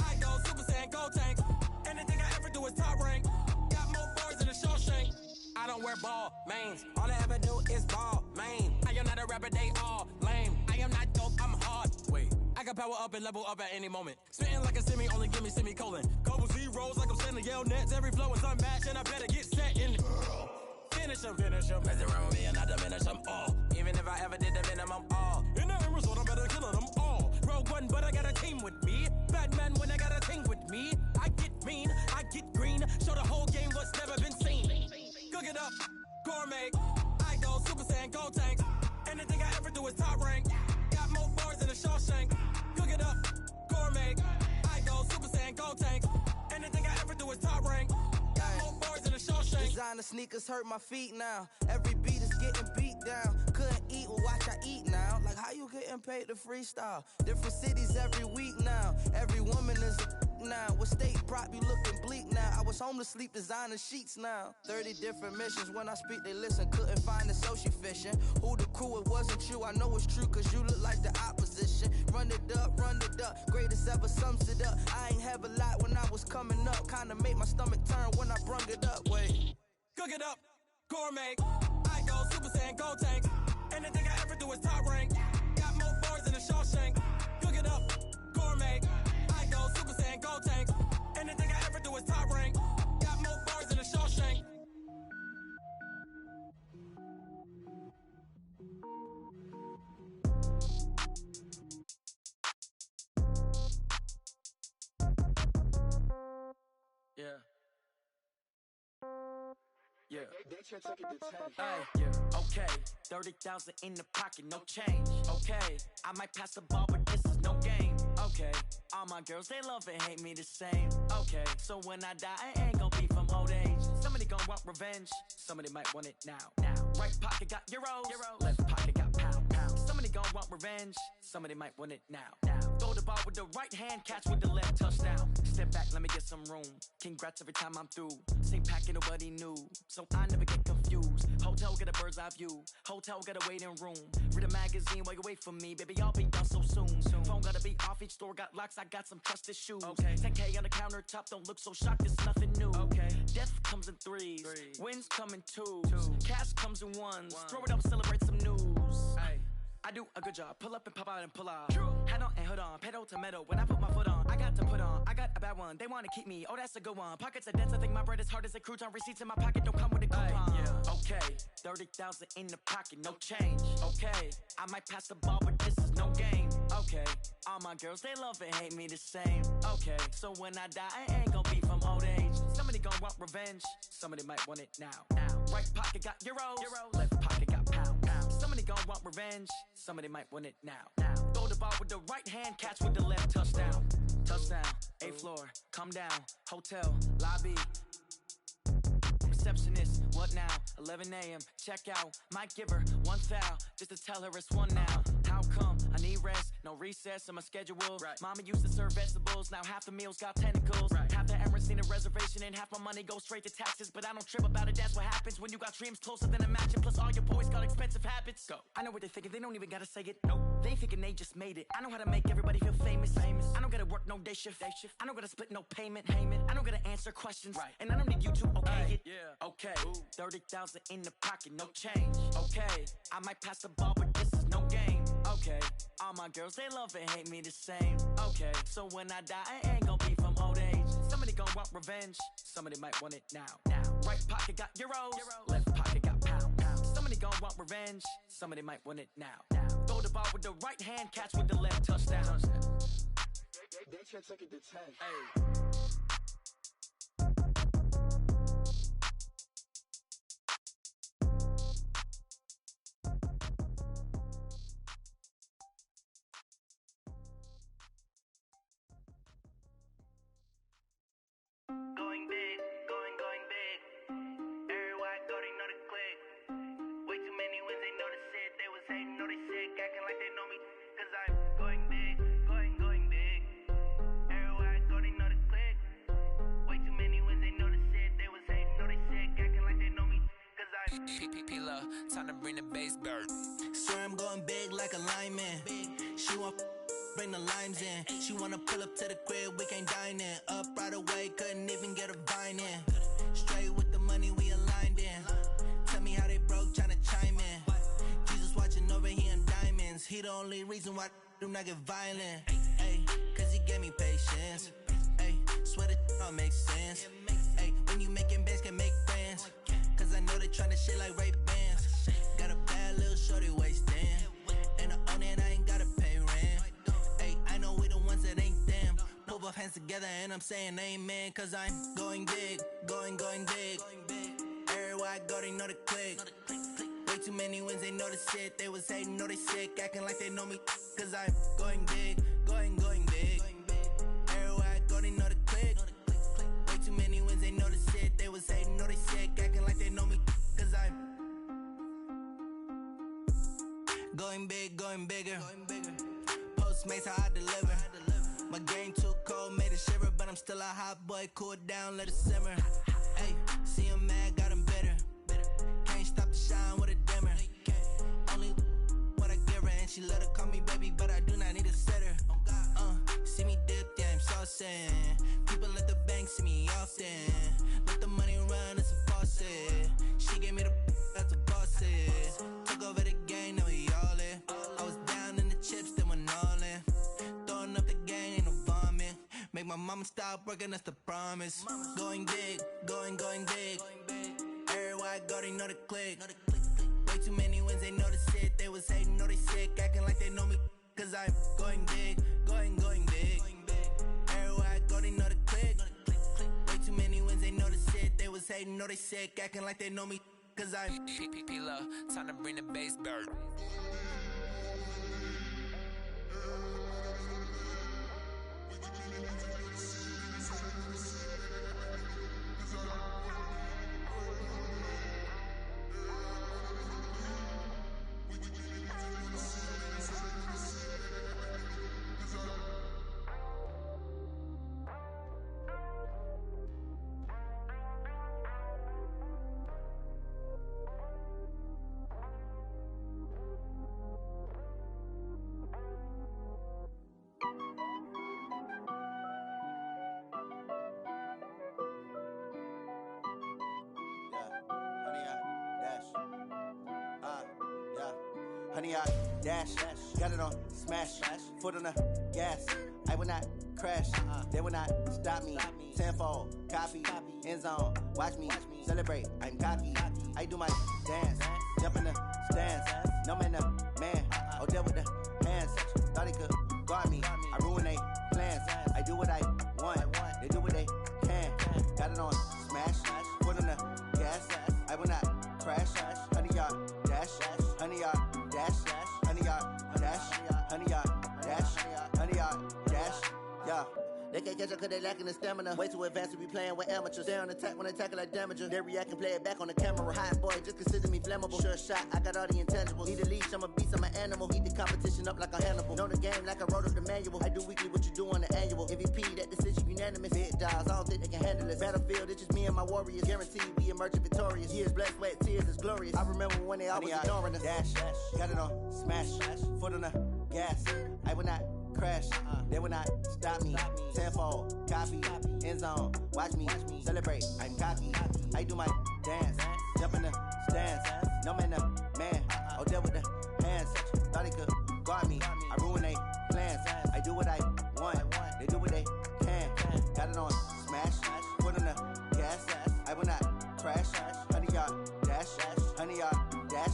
I go Super Saiyan, gold tank. Anything I ever do is top rank. Got more boys than a Shawshank. I don't wear ball mains. All I ever do is ball main. I am not a rapper, they all lame. I am not dope, I'm hard. Wait, I can power up and level up at any moment. Spitting like a semi, only give me semicolon. Couple zeros like I'm sending yell nets. Every flow is unmatched and I better get set in. Finish him. Mess around with me and I diminish them all. Even if I ever did the minimum, all. In the end result, I'm better killing them all. Rogue one, but I got a team with me. Batman when I got a team with me. I get mean, I get green. Show the whole game what's never been seen. Cook it up, gourmet. I go Super Saiyan, gold tank. Anything I ever do is top rank. Got more bars than a Shawshank. Cook it up, gourmet. I go Super Saiyan, gold tank. Anything I ever do is top rank. Got more bars than a Shawshank. Designer sneakers hurt my feet now. Every beat is getting beat down. Couldn't eat, well watch I eat now. Like how you getting paid to freestyle? Different cities every week now. Every woman is a now. With state prop, you looking bleak now. I was home to sleep, designer sheets now. 30 different missions. When I speak, they listen. Couldn't find it, so she fishing. Who the crew? It wasn't you. I know it's true, cause you look like the opposition. Run it up. Greatest ever sums it up. I ain't have a lot when I was coming up. Kinda made my stomach turn when I brung it up. Wait. Cook it up, gourmet. I go Super Saiyan, gold tank. Anything I ever do is top rank. Got more bars than a Shawshank. Cook it up, gourmet. I go Super Saiyan, gold tank. Anything I ever do is top rank. Got more bars than a Shawshank. Yeah. Yeah. Hey, Yeah. Okay. 30,000 in the pocket, no change. Okay. I might pass the ball, but this is no game. Okay. Okay, all my girls, they love and hate me the same. Okay, so when I die, I ain't gon' be from old age. Somebody gon' want revenge, somebody might want it now. Right pocket got euros, left pocket got pound. Somebody gon' want revenge, somebody might want it now. Throw the ball with the right hand, catch with the left, touchdown. Step back, let me get some room. Congrats every time I'm through. Same packet, nobody knew, so I never get confused. Hotel get a bird's eye view, hotel get a waiting room. Read a magazine while you wait for me, baby, I'll be done so soon. Phone gotta be off, each store got locks, I got some trusted shoes. Okay. 10K on the countertop, don't look so shocked, it's nothing new. Okay. Death comes in threes, wins come in twos, cash comes in ones. Throw it up, celebrate some news. Ay. I do a good job, pull up and pop out and pull off. Head on and hood on, pedal to metal. When I put my foot on, I got to put on. I got a bad one, they wanna keep me, oh that's a good one. Pockets are dense, I think my bread is hard as a crouton. Receipts in my pocket don't come with a coupon. Okay, 30,000 in the pocket, no change. Okay, I might pass the ball, but this is no game. Okay, all my girls, they love and hate me the same. Okay, so when I die, I ain't gon' be from old age. Somebody gon' want revenge, somebody might want it now. Right pocket got euros, left pocket got pound. Somebody gon' want revenge, somebody might want it now. Throw the ball with the right hand, catch with the left, touchdown. Touchdown, 8th floor, come down, hotel, lobby. Receptionist, what now? 11 a.m., check out. Might give her one foul, just to tell her it's one now. How come? I need rest, no recess in my schedule. Mama used to serve vegetables, now half the meals got tentacles. Half the errands need a reservation and half my money goes straight to taxes. But I don't trip about it, that's what happens when you got dreams closer than a match. And plus all your boys got expensive habits. Go. I know what they're thinking, they don't even gotta say it. Nope. They ain't thinking they just made it. I know how to make everybody feel famous. I don't gotta work no day shift. I don't gotta split no payment. I don't gotta answer questions. And I don't need you to okay it. Okay, 30,000 in the pocket, no change. Okay, I might pass the ball, but this is no game. Okay, all my girls, they love and hate me the same. Okay, so when I die, I ain't gon' be from old age. Somebody gon' want revenge, somebody might want it now. Right pocket got euros, left pocket got pound. Somebody gon' want revenge, somebody might want it now. Throw the ball with the right hand, catch with the left, touchdown. They can't take it to 10. Going big, going big. Everywhere I go, they know the click. Way too many wins, they know the shit. They was hating, know they sick, acting like they know me. Cause I'm going big, going big. Everywhere I go, they know the click. Way too many wins, they know the shit. They was hating, know they sick, acting like they know me. Cause I'm P-P-P-Love, time to bring the bass bird. Swear I'm going big like a lineman. She want bring the limes in. She wanna pull up to the crib, we can't dine in. Up right away, couldn't even get a vine in. Straight with the money we aligned in. Tell me how they broke, tryna chime in. Jesus watching over here in diamonds. He the only reason why do not get violent. Ay, cause he gave me patience. Ay, swear that all makes sense. Ay, when you making bands, can make friends. Cause I know they tryna shit like Ray-Bans. Got a bad little shorty wasting. And I own it, I ain't gotta pay rent. Ay, I know we the ones that ain't them. Pull both hands together and I'm saying amen. Cause I'm going big, going big. Everywhere I go, they know the click. Way too many wins, they know the shit. They was hating, know they sick, acting like they know me. Cause I'm going big, going big. Everywhere I go, they know the click. Way too many wins, they know the shit. They was hating, know they sick, acting like they know me. Cause I'm going big, going bigger. Postmates how I deliver. My game too cold, made it shiver, but I'm still a hot boy. Cool it down, let it simmer. Hey, see him mad, got him bitter. Can't stop the shine with a dimmer. Only what I give her, and she let her call me baby, but I do not need a sitter. See me dip, yeah, I'm saucing. People at the bank see me often. Let the money run, it's a faucet. She gave me the that's a boss it. Took over the game, now we all in. I was down in the chips, then went all in. Throwing up the game, ain't no vomit. Make my mama stop working, that's the promise. Going big, going big. Everywhere I go, they know the click. Way too many wins, they know the shit. They was hating, know they sick, acting like they know me. Cause I'm going big, going big. Everywhere I go, they know the click. Way too many wins, they know the shit. They was hating, know they sick, acting like they know me. Cause I'm P-P-P-Love, time to bring the bass bird. Honey, I dash, got it on smash, foot on the gas. I will not crash, they will not stop me. Tenfold, copy, end zone, watch me celebrate. I'm cocky, I do my dance, jump in the stands. No man, man, oh deal with the hands. Thought he could guard me, I ruin they plans. I do what I want, they do what they can. Got it on smash, foot on the gas. I will not crash, honey, y'all dash, honey, y'all dash, honey, y'all dash, honey, y'all dash, honey, y'all dash, yeah. They can't catch up cause they lacking the stamina. Way too advanced to be playing with amateurs. They on attack when they tackle like damager. They react and play it back on the camera. Hot boy, just consider me flammable. Sure shot, I got all the intangibles. Need a leash, I'm a beast, I'm an animal. Eat the competition up like a Hannibal. Know the game like I wrote up the manual. I do weekly what you do on the annual. MVP, that decision unanimous. Big dials, I don't think they can handle it. Battlefield, it's just me and my warriors. Guaranteed we emerging victorious. Years, blood, sweat, tears, is glorious. I remember when they always ignoring us. Dash, got it on smash, foot on the gas. I will not crash, they will not stop me. Tenfold, copy, end zone, watch me celebrate. I'm cocky, I do my dance, jump in the stands. No man, man, oh deal with the hands. Thought he could guard me, I ruin they plans. I do what I want, they do what they can. Got it on smash, foot on the gas. I will not crash, honey, y'all dash, honey, y'all dash,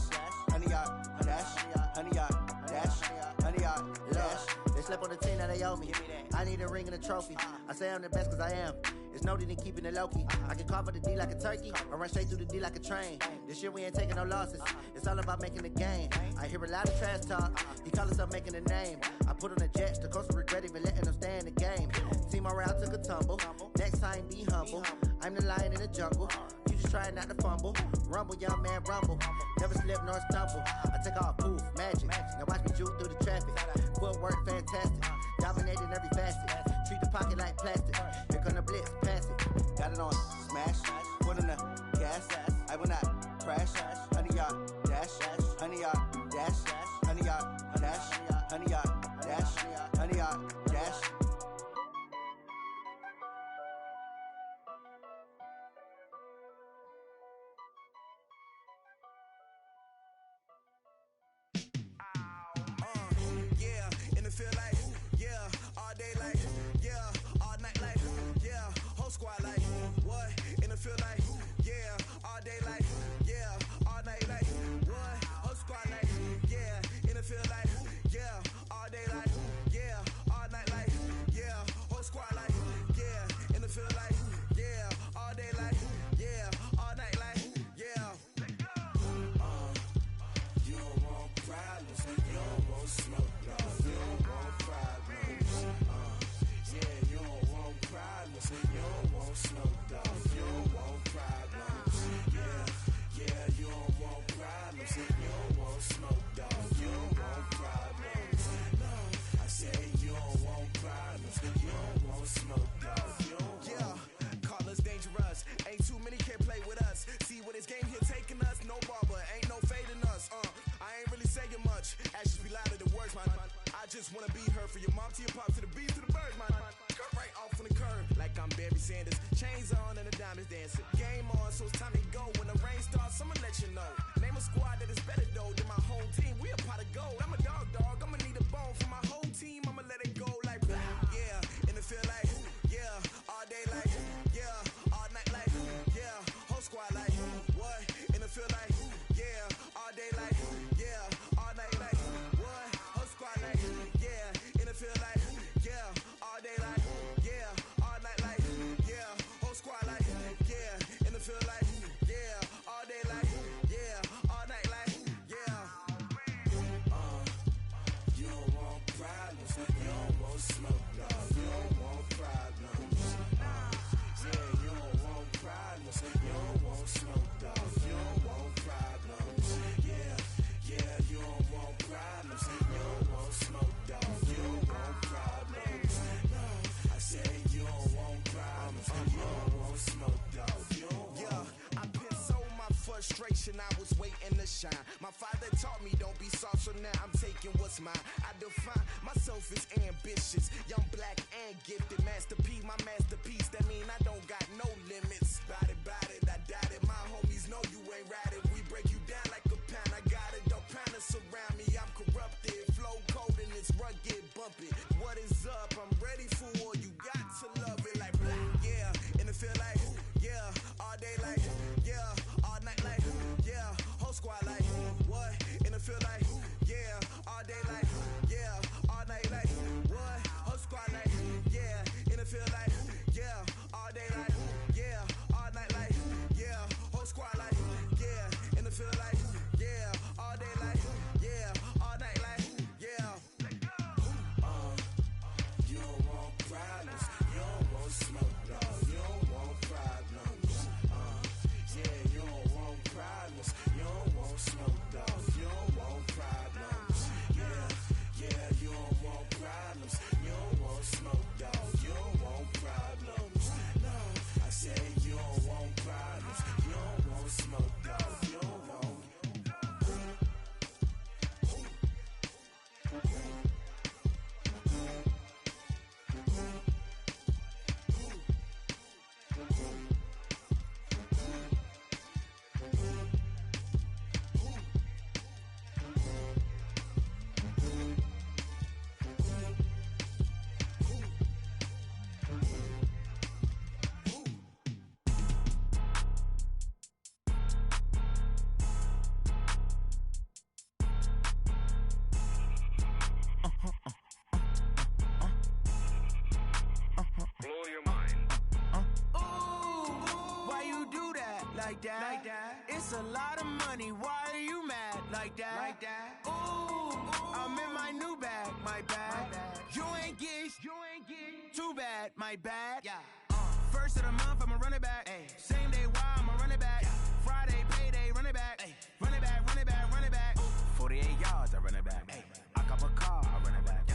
honey, y'all dash, honey, y'all dash, honey, y'all dash. They slept on the team that they owe me. I need a ring and a trophy. I say I'm the best cause I am. It's no need in keeping it low-key. I can carve up the D like a turkey or run straight through the D like a train. This year we ain't taking no losses. It's all about making the game. I hear a lot of trash talk. He call himself making a name. I put on the Jets. The coach regret even letting them stay in the game. Team morale took a tumble. Next time be humble. I'm the lion in the jungle. You just try not to fumble. Rumble, young man, rumble. Never slip nor stumble. I take off, poof, magic. Now watch me juke through the traffic. Footwork fantastic. Dominating every facet. Treat the pocket like plastic. Here come the blitz, pass it. Got it on smash. Foot on the gas. I will not crash. Honey, y'all dash. Honey, y'all dash. Honey, y'all dash. Honey, y'all dash. Honey, y'all dash. Feel like, yeah, all day like, yeah, all night like, yeah, whole squad like, what? In the field like, yeah, all day like, yeah, all night like, what? Whole squad like, yeah, in the field like, yeah, all day like, yeah, all night like, yeah, whole squad like, yeah, in the field like, yeah, all day like, yeah, all night like, yeah. You don't want problems, you don't want smoke, dog. You don't want problems. Yeah, you don't want problems. You don't want smoke, dog. You don't want problems. Yeah, you don't want problems. You don't want smoke, dog. You don't want problems. No, I say you don't want problems. You don't want smoke, dog. You don't want. Call us dangerous. Ain't too many can play with us. See what this game here taking us. No barber, ain't no fading us. I ain't really saying much. Actions be louder than words, man. I just wanna be heard for your mom to your pop to the beat to the birds, man. Cut right off on the curb like I'm Barry Sanders. Chains on and the diamonds dancing. Game on, so it's time to go. When the rain starts, I'ma let you know. Name a squad that is better though than my whole team. We a pot of gold. I'm a dog. I'ma need a bone for my whole team. I'ma let it go like blah. Yeah, and it feel like yeah, all day like yeah, all night like yeah, whole squad like what? And it feel like yeah, all day like yeah, all night like what? Whole squad like yeah, and it feel like yeah, all day like yeah, all night like yeah, whole squad like yeah, and it feel like to shine. My father taught me don't be soft, so now I'm taking what's mine. I define myself as ambitious, young, black, and gifted. Master P, my masterpiece. That mean I don't got no limits. Bout it, I doubt it. My homies know you ain't ratted. We break you down like a pound. I got it, don't pound to surround me. I'm corrupted, flow cold and it's rugged, bumpy. What is up? I'm ready for war. You got to love it like yeah, and it feel like yeah, all day like yeah, all night like yeah, whole squad like what? And it feel like yeah, all day like yeah, all night like what? Whole squad like yeah, and it feel like yeah, all day like yeah, all night like yeah, whole squad like yeah, and it feel like yeah, all day like yeah, all night like yeah. You don't want problems, you don't want smoke, dog. You don't want problems. Yeah, you don't want problems, you don't want smoke, dog. You don't want problems. Yeah, you don't want problems, you don't want smoke, dog. You don't want problems. No, I said you don't want problems, you don't want smoke, dog. You don't want. Like that. It's a lot of money. Why are you mad like that? Ooh, I'm in my new bag, my bad. You ain't get too bad, my bad. Yeah. First of the month, I'ma run it back. Ay. Same day, why I'ma run it back. Friday, payday, run it back. Ay. Run it back, run it back, run it back. 48 yards, I run it back. Ay. I cop a car, I run it back.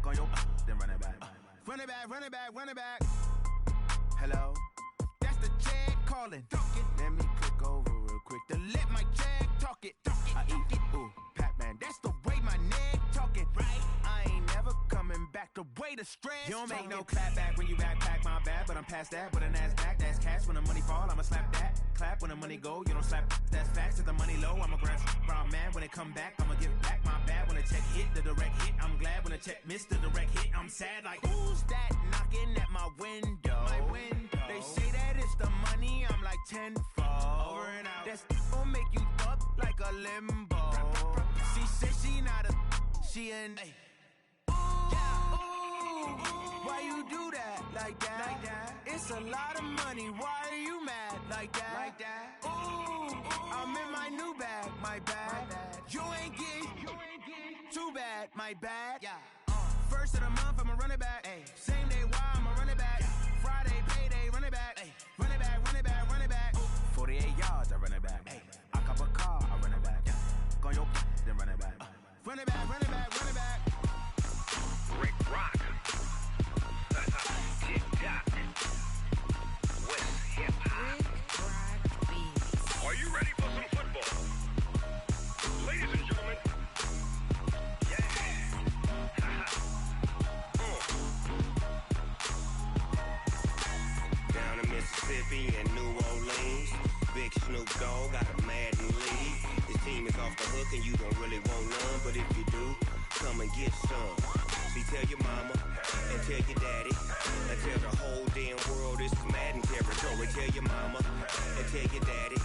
Go on your then run it back. Run it back, run it back, run it back. Hello? That's the jag calling. Let me click over real quick to let my jag talk it. I eat it, ooh, Pac-Man. That's the way my neck talking. Right? I ain't never coming back the way the stress. You don't make no clap back when you backpack, my bad. But I'm past that with a NASDAQ. That's cash when the money fall. I'ma slap that. Clap when the money go. You don't slap. That's facts. If the money low, I'ma grab brown man. When it come back, I'ma give back my bad. When the check hit, the direct hit. I'm glad when the check missed the direct hit. I'm sad like, who's that knocking at my window? My window. They say that it's the money. I'm like tenfold. Over and out. That's gon' make you up like a limbo. She said she not a, she an. Ooh, why you do that like that? It's a lot of money. Why are you mad like that? Ooh, I'm in my new bag, my bad. You ain't get too bad, my bad. Yeah. First of the month, I'ma run it back. Ay. Same day, why I'ma run it back. Friday, payday, run it back. Ay. Run it back, run it back, run it back. 48 yards, I run it back. Ay. I cop a car, I run it back. Go on your then run it back. Run it back, run it back, run it back. Rick Rock. Tick-tock. West hip-hop. Are you ready for some football? Ladies and gentlemen. Down in Mississippi and New Orleans, Big Snoop Dogg got a Madden league. His team is off the hook and you don't really want none, but if you do, come and get some. See, tell your mama and tell your daddy and tell the whole damn world this is Madden territory. Tell your mama and tell your daddy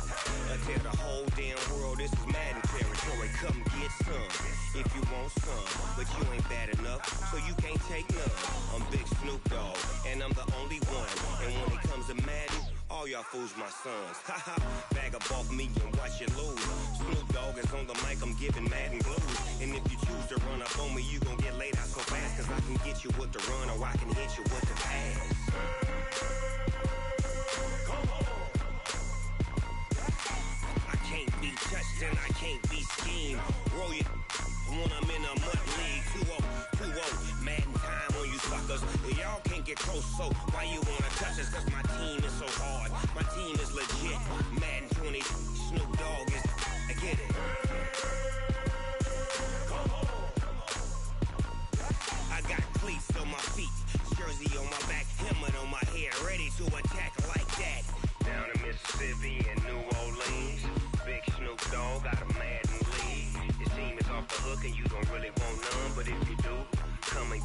and tell the whole damn world this is Madden territory. Come get some if you want some, but you ain't bad enough, so you can't take none. I'm Big Snoop Dogg, and I'm the only one. And when it comes to Madden, all y'all fools my sons. Haha, bag up off me and watch you lose. Snoop Dogg is on the mic, I'm giving Madden blues. And if you choose to run up on me, you gon' get laid out so fast, cause I can get you with the run or I can hit you with the pass. Come on. I can't be touched and I can't be schemed. Roll you when I'm in a mud league. 2-0, Madden time on you suckers. Y'all can't get close, so why you wanna touch us? Cause my team is so hard, my team is legit. Madden 20, Snoop Dogg is, I get it.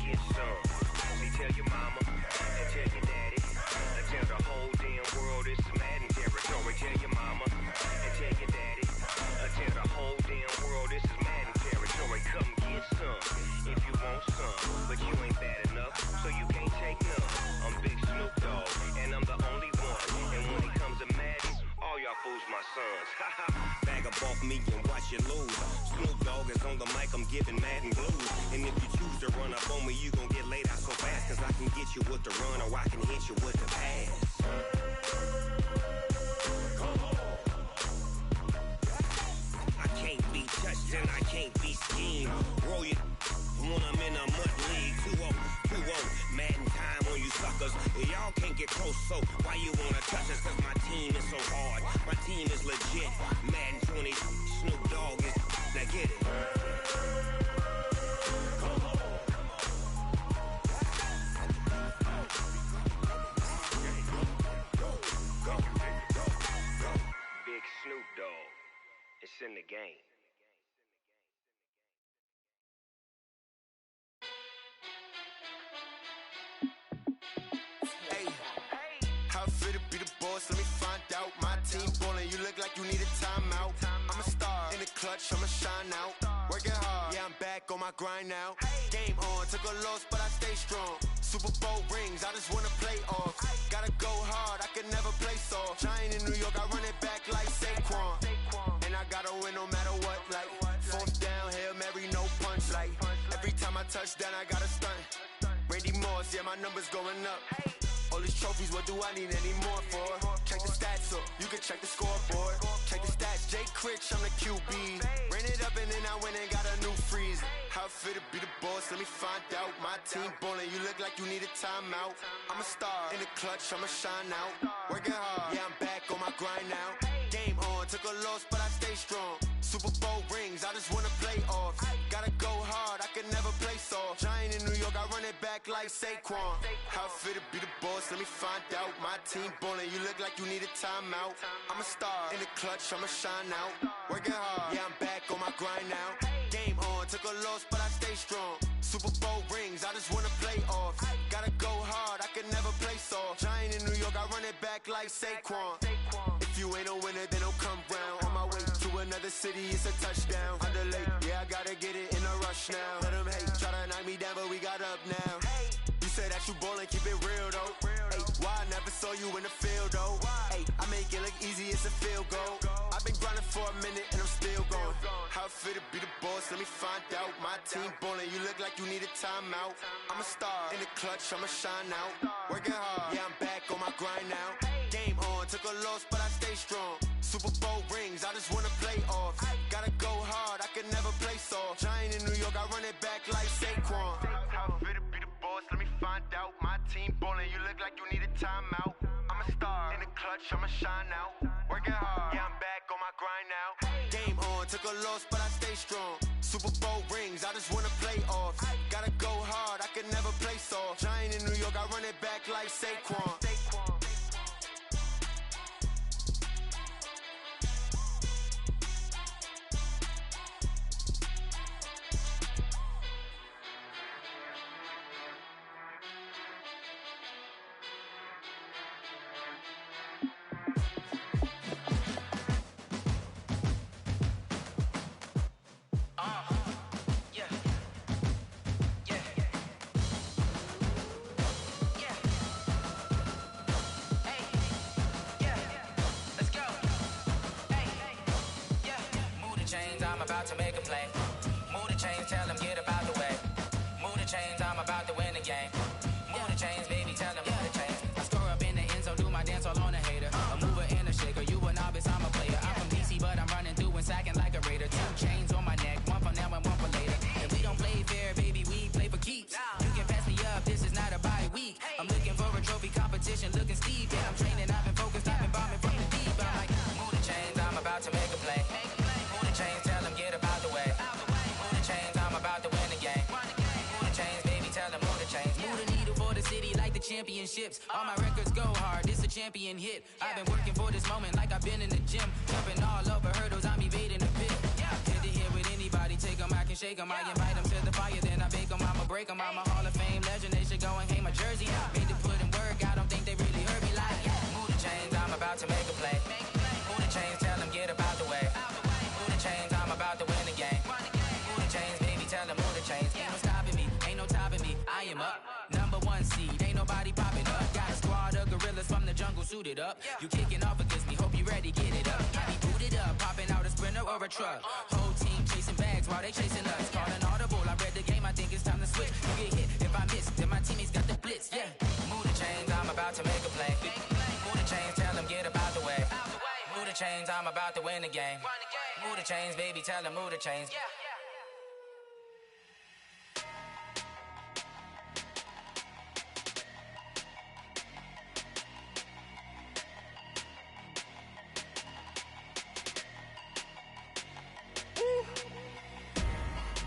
get some. See, tell your mama and tell your daddy. And tell the whole damn world this is Madden territory. Tell your mama and tell your daddy. And tell the whole damn world this is Madden territory. Come get some if you want some. But you ain't bad enough, so you can't take none. I'm Big Snoop Dogg, and I'm the only one. And when it comes to Madden, all y'all fools my sons. Bag up off me and watch you lose. Snoop Dogg is on the mic, I'm giving Madden blues. And if you choose to run up on me, you gon' get laid out so fast. Cause I can get you with the run or I can hit you with the pass. I can't be touched and I can't be schemed. Roll you when I'm in a mud league. 2-0, 2-0, Madden time on you suckers. Y'all can't get close, so why you wanna touch us? Cause my team is so hard, my team is legit. Madden 20, Snoop Dogg is, now get it. Big Snoop Dogg, it's in the game. How fit to be the boss? Let me find out. My team ballin', you look like you need a timeout. I'm a star in the clutch, I'ma shine out. Working hard, yeah, I'm back on my grind now. Game on, took a loss, but I stay strong. Super Bowl rings, I just wanna play off. Gotta go hard, I can never play soft. Giant in New York, I run it back like Saquon. And I gotta win no matter what, like fourth down, Hail Mary, no punch. Like every time I touch down, I gotta stunt. Randy Moss, yeah, my numbers going up. All these trophies, what do I need any more for? Check the stats up, you can check the scoreboard. Check the stats, Jay Critch, I'm the QB. Ran it up and then I went and got a new freeze. How fit to be the boss, let me find out. My team ballin', you look like you need a timeout. I'm a star in the clutch, I'ma shine out. Working hard, yeah, I'm back on my grind now. Game on, took a loss, but I stay strong. Super Bowl rings, I just wanna play off. Gotta go hard, I can never play soft. Giant in New York, I run it back like Saquon. How fit to be the boss, let me find out. My team ballin', you look like you need a timeout. I'm a star in the clutch, I'ma shine out. Working hard, yeah, I'm back on my grind now. Game on, took a loss, but I stay strong. Super Bowl rings, I just wanna play off. Gotta go hard, I can never play soft. Giant in New York, I run it back like Saquon. If you ain't a winner, then don't come round. On my way to another city, it's a touchdown. Underlay, yeah, I gotta get it in a rush now. Let them hate, try to knock me down, but we got up now. You say that you ballin', keep it real though. Hey, why I never saw you in the field though? Hey, I make it look easy, it's a field goal. I've been grinding for a minute and I'm still going. How fit to be the boss, let me find out. My team ballin', you look like you need a timeout. I'm a star in the clutch, I'ma shine out. Working hard, yeah, I'm back on my grind now. Game on, took a loss, but I stay strong. Super Bowl rings, I just wanna play off. Gotta go hard, I can never play soft. Giant in New York, I run it back like Saquon. How fit to be the boss, let me find out. My team ballin', you look like you need a timeout. I'm a star in the clutch, I'ma shine out. Working hard, yeah, I'm back on my grind now. Game on, took a loss, but I stay strong. Super Bowl rings, I just wanna play off. Gotta go hard, I can never play soft. Giant in New York, I run it back like Saquon. To make a play. Move the chains, tell them get up out the way. Move the chains, I'm about to win the game. Move the chains, baby, tell them move the chains. I score up in the end zone, do my dance all on a hater. A mover and a shaker, you a novice, I'm a player. I'm from DC, but I'm running through and sacking like a raider. 2 chains on my neck, one for now and one for later. And we don't play fair, baby, we play for keeps. You can pass me up, this is not a bye week. I'm looking for a trophy competition, looking steep. Yeah, I'm training, I've been focused, I've been bombing from the deep. I'm like, move the chains, I'm about to make a play. Move the chains, tell them get up out the way. Move the chains, I'm about to win the game. Move the chains, baby, tell them move the chains. Move the needle for the city like the championships. All my records go hard, this a champion hit. I've been working for this moment like I've been in the gym. Jumping all over hurdles, I'm evading the pit. Good to hear with anybody, take them, I can shake them. I invite them to the fire, then I bake them. I'm a break 'em. I'm a Hall of Fame legend, they should go and hang my jersey. Made to put in work, I don't think they really heard me like, move the chains, I'm about to make a play. Move the chains, tell them get up out the way. Move the chains, I'm about to win the game. Move the chains, baby, tell them move the chains. Ain't no stopping me, ain't no topping me, I am up. Number 1 seed, ain't nobody popping up. Got a squad of gorillas from the jungle suited up. You kicking off against me, hope you ready, get it up. Got me booted up, popping out a Sprinter or a truck. Whole team chasing bags while they chasing us. Call an audible, I read the game, I think it's time to switch. You get hit if I miss, then my teammates got the blitz, yeah. Move the chains, I'm about to make a play. Move the chains, tell them get up out the way. Move the chains, I'm about to win the game. Move the chains, baby, tell them move the chains.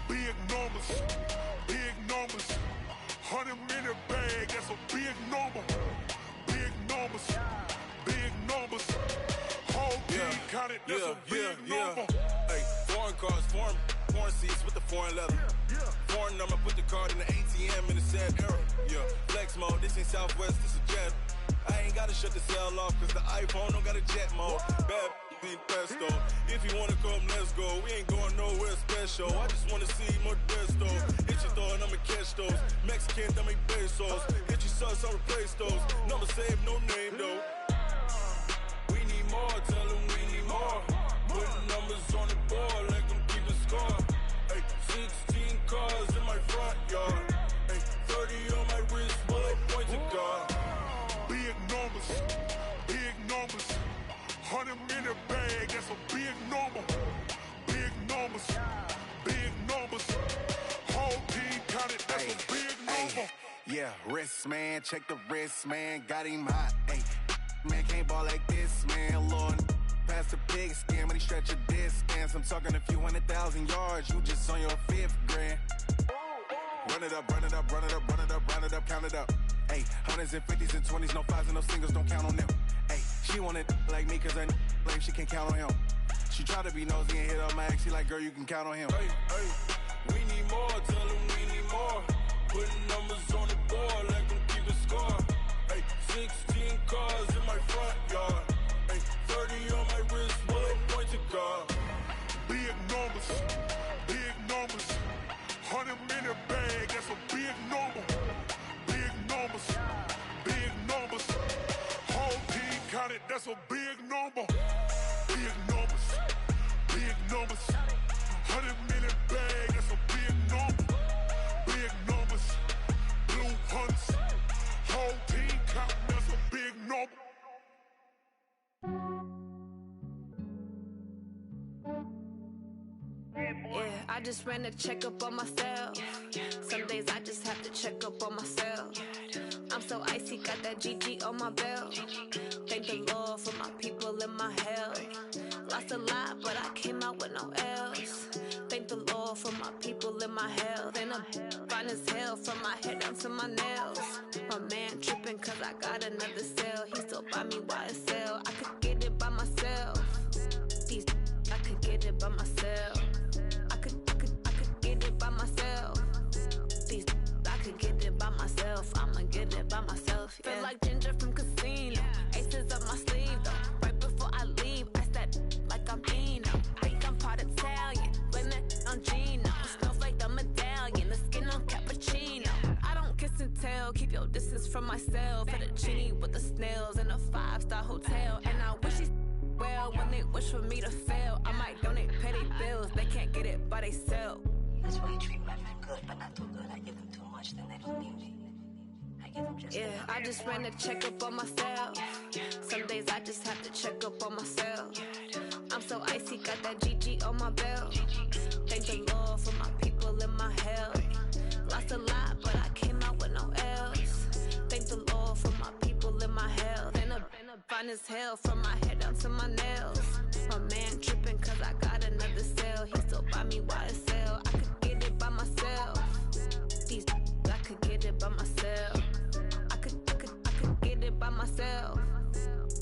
Big numbers, big numbers. 100-minute bag, that's a big number. Big numbers, big numbers. Whole team counted, that's a big number. Hey, foreign cars, foreign seats with the foreign leather. Foreign number, put the card in the ATM in the sad era. Yeah, flex mode, this ain't Southwest, this is jet. I ain't gotta shut the cell off, cause the iPhone don't got a jet mode. Bad need pesto. If you wanna come, let's go. We ain't going nowhere special. I just wanna see more Modesto. Hit your throw and I'ma catch those. Mexican, dame pesos. Hit your sus, I'll replace those. Number save, no name though. We need more, tell them we need more. Putting numbers on the board, let them keep a score. Hey, 16 cars in my front yard. Hey, 30 on my wrist, bullet point to God. Big numbers, big numbers. 100-minute bag, that's a big number. Big numbers, big numbers. Whole team counted, that's a big number. Yeah, wrist man, check the wrist man, got him hot. Ay, man can't ball like this, man. Lord, past the pig skin when he stretch a distance. I'm talking a few 100,000 yards, you just on your 5th grand. Run it up, run it up, run it up, run it up, run it up, count it up. Ay, 100s and 50s and 20s, no 5s and no singles, don't count on them. Ay, she wanted like me cause her like she can count on him. She tried to be nosy and hit up my ex, she like, girl, you can count on him. Hey, hey, we need more, tell them we need more. Putting numbers on the board, let them keep a score. Hey, 16 cars in my front yard. Hey, 30 on my wrist, bullet point to God. Big numbers, big numbers. 100-minute bag, that's a big number. Big numbers, big numbers. Whole team counted, that's a big number. Big numbers, big numbers. 100-minute bag, that's a big number. Big numbers, blue hunts. Whole team counting, that's a big number. Yeah, I just ran a checkup on myself. Some days I just have to check up on myself. I'm so icy, got that GG on my belt. Thank the Lord for my people in my health. Lost a lot, but I came out with no else. Thank the Lord for my people in my health. And I'm fine as hell from my head down to my nails. My man tripping cause I got another cell. He still buy me YSL. I could get it by myself. These I could get it by myself. I could get it by myself. These I could get it by myself. I'ma get it by myself. Yeah. Feel like Ginger from Casino. Aces up my sleeve though. Right before I leave, I said like I'm Dino. Think I'm part Italian, blame it on Gino. Smells like the medallion, the skin on cappuccino. I don't kiss and tell, keep your distance from myself. Fettuccine with the snails in a 5-star hotel. And I wish he's well when they wish for me to fail. I might donate petty bills, they can't get it by themselves. That's why you treat women good, but not too good. I give them too much, then they don't need me. I give them just yeah, I just ran a checkup on myself. Some days I just have to check up on myself. I'm so icy, got that GG on my belt. Thank the Lord for my people in my health. Lost a lot, but I came out with no else. Thank the Lord for my people in my health. And I'm fine as hell from my head down to my nails. My man tripping cause I got another cell. He still buy me YSL. I could get it by myself. These I could get it by myself. I could get it by myself.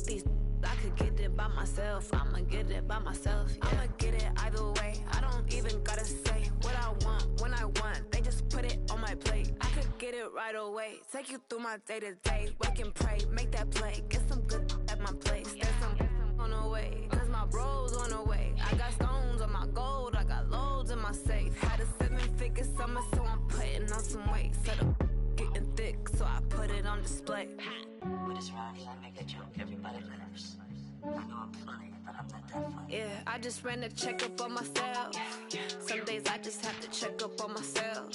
These I could get it by myself. I'ma get it by myself. Yeah. I'ma get it either way. I don't even gotta say what I want when I want. They just put it on my plate. right away. Take you through my day-to-day. Wake and pray, make that play. Get some good at my place. There's some on the way, cause my bro's on the way. I got stones on my gold, I got loads in my safe. Had a 7-figure summer, so I'm putting on some weight. Set up getting thick, so I put it on display. With this round here, I make a joke, everybody laughs. I know I'm funny, but I'm not that funny. Yeah, I just ran a checkup on myself. Some days I just have to check up on myself.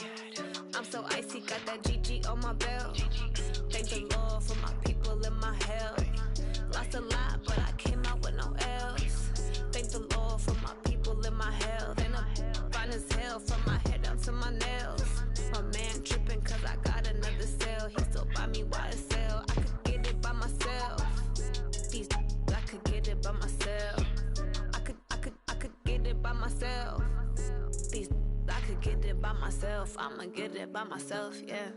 I'm so icy, got that GG on my belt. Thank the Lord for my people in my health. Lost a lot, but I came out with no L's. Thank the Lord for my people in my health. And I'm fine as hell from my head down to my nails. My man tripping cause I got another sale. He still buy me YSL. I could get it by myself. These I could get it by myself. I could get it by myself. These I could get it by myself. I'ma get it by myself, yeah.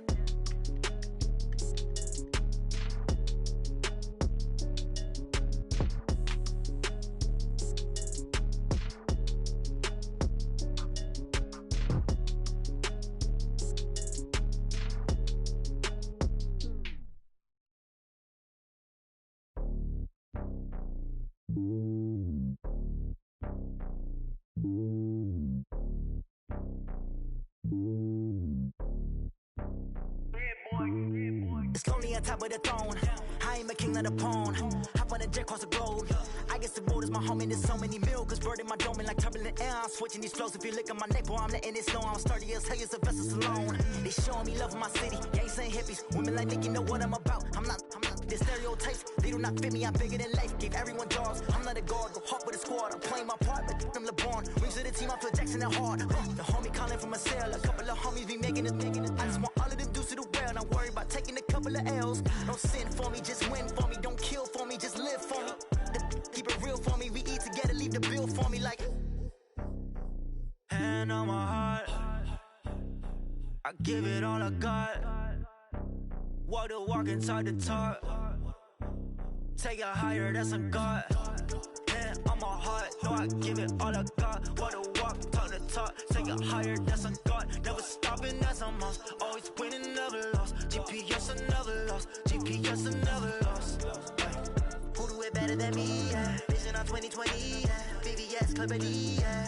It's lonely on top of the throne. I ain't a king of the pawn. Hop on a jet across the globe. I guess the world is my home and there's so many milkers bird in my dome and like turbulent air. I'm switching these flows. If you look at my neck, boy, I'm letting it slow. I'm sturdy as hell as a vessel alone. They showing me love in my city. Gangs ain't hippies. Women like Nick, you know what I'm about. I'm not the stereotypes. They do not fit me. I'm bigger than life. Gave everyone jobs. I'm not a guard. Go hard with a squad. I'm playing my part, but I'm LeBron. Rings to the team. I feel Jackson and hard. The homie calling from a cell. A couple of homies be making it. I just want all of them dudes to do well. Not worry about taking a couple of L's. Don't sin for me, just win for me. Don't kill for me, just live for me. Keep it real for me. We eat together, leave the bill for me like. Hand on my heart, I give it all I got. Walk the walk inside the talk. Take it higher, that's a God. Hand on my heart, no, I give it all I got. Walk the walk, talk the talk. Take it higher, that's a God. Never stopping, that's a must. Always winning, never lost. GPS, I never lost. GPS, I never lost. Who do it better than me? Yeah. Vision on 2020. Yeah. VVS, Clarity. Yeah.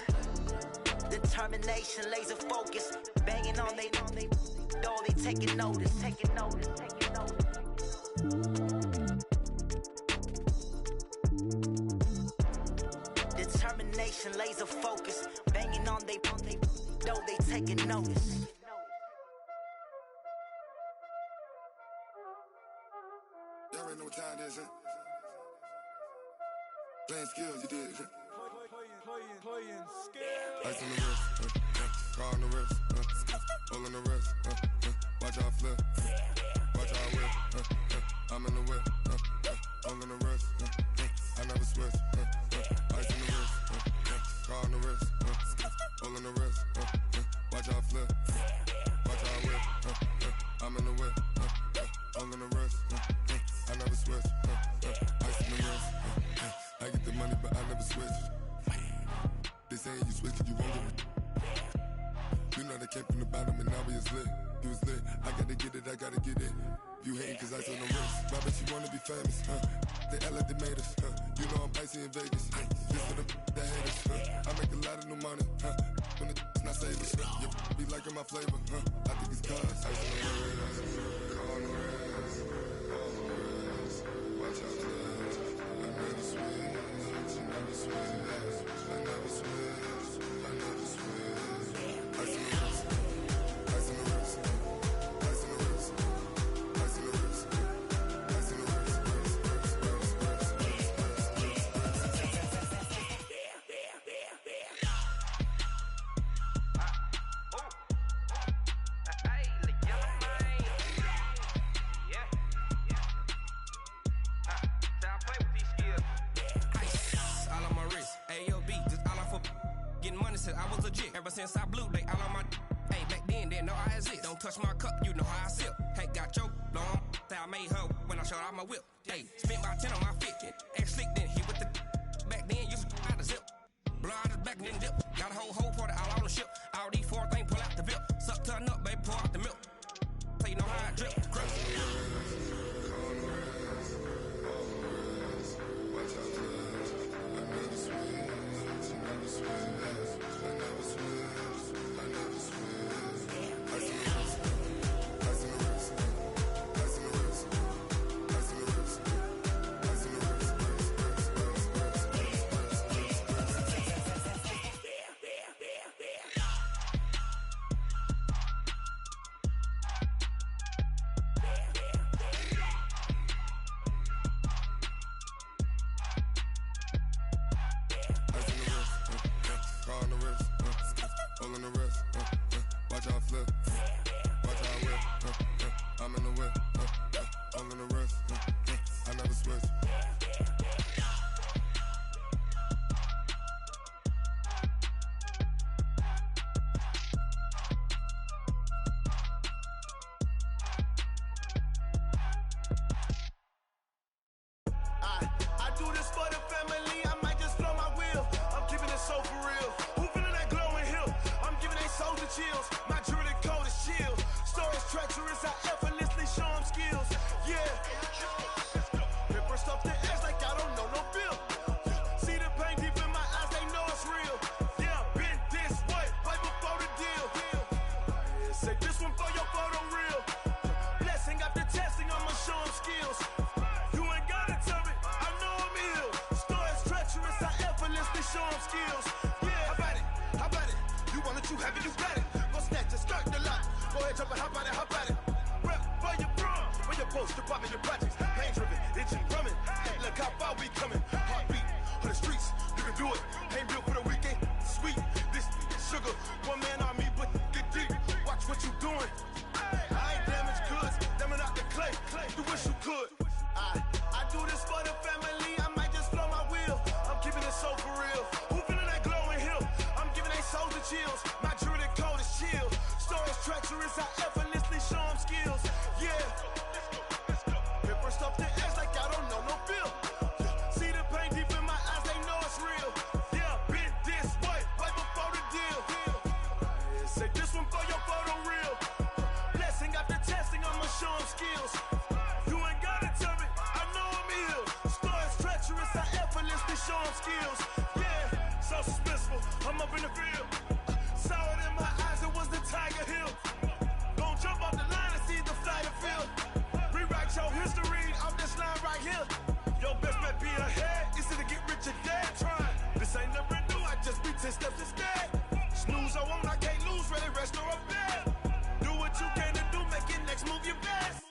Determination, laser focus. Banging on they door, they taking notice. Taking notice. Taking notice. Determination, laser focus. Banging on they door, they taking notice. Y'all already know what time it is, huh? Playing skills, you did. Playing skills. Ice on the wrist, car on the wrist, hole in the wrist, watch out flip, watch out whip, I'm in the whip, hole in the wrist, I never switch, ice on the wrist, car on the wrist, hole in the wrist, watch out flip, watch out whip, I'm in the whip, hole in the wrist, I never switch, ice on the wrist, I get the money but I never switch. They saying you switch, you won't get it. You know they came from the bottom and now we is lit. You was lit, I gotta get it, I gotta get it. You hating cause I on the wrist. My bitch, you wanna be famous, They Ella, they made us, You know I'm icy in Vegas, This for the that haters, I make a lot of new money, When the not savers, You be liking my flavor, I think it's cause ice on the wrist, on the wrist, watch out for this. I never switch, I never switch. I never switch, I never switch. Ice in the wrist, ice in the wrist, ice in the wrist, ice in the wrist, ice in the wrist, I was legit. Ever since I blew, they all on my. Hey, back then, didn't know I exist. Don't touch my cup, you know how I sip. Hey, got your long. I made her when I showed out my whip. Hey, spent about 10 on my fit. Ex-slick, then hit with the. Back then, used to out the zip. Blow out his back, then dip. Got a whole party all on the ship. All these 4 things, pull out the bip. Suck, turn up, baby, pour out the milk. So you know how I Watch how I flip. Watch how I whip. I'm in the whip. I'm in the wrist. I never switch. I do this for the family, I might just blow my wheel. I'm keeping it so for real. Who feeling that glowing hill? I'm giving they soldier chills. My jewelry code is chill. Stories treacherous, I effortlessly show them skills. Yeah. Paper stuff the edge like I don't know no feel. See the pain deep in my eyes, they know it's real. Yeah, been this way, right before the deal. Say this one for your photo real. Blessing after testing, I'ma show them skills. You ain't gotta tell me, I know I'm ill. Stories treacherous, I effortlessly show them skills. Yeah, how about it? How about it? You want it, you have it, you got it. Go snatch it, start the lot. Go ahead, jump it, how about it? How about it? Rep where you from, where your post, department, your projects. Pain driven, itching, drumming. Look how far we coming. Heartbeat on the streets, you can do it. Ain't built for the weekend, sweet. This sugar, one man army, but get deep. Watch what you doing. I ain't damaged goods, damn out the clay. You wish you could. I do this for the family, I might just blow my wheel. I'm keeping it so for real. Who feeling that glowing hill? I'm giving they soldier chills. My jewelry code is chill. Stories treacherous, I effortlessly show them skills. Yeah. Paper stuff the edge like I don't know no feel. See the pain deep in my eyes, they know it's real. Yeah, been this way, right before the deal. Say this one for your photo real. Blessing after testing, I'ma show them skills. You ain't gotta tell me, I know I'm ill. Stories treacherous, I effortlessly show them skills. Yeah, so suspenseful, I'm up in the field. Saw it in my eyes, it was the Tiger Hill. Gon' jump off the line and see the flight of field. Rewrite your history off this line right here. Your best bet be ahead, easy to get rich or dead. Trying, this ain't never new, I just be 10 steps instead. Snooze I won't, I can't lose, ready, rest or up bed. Do what you can to do, make it next move your best.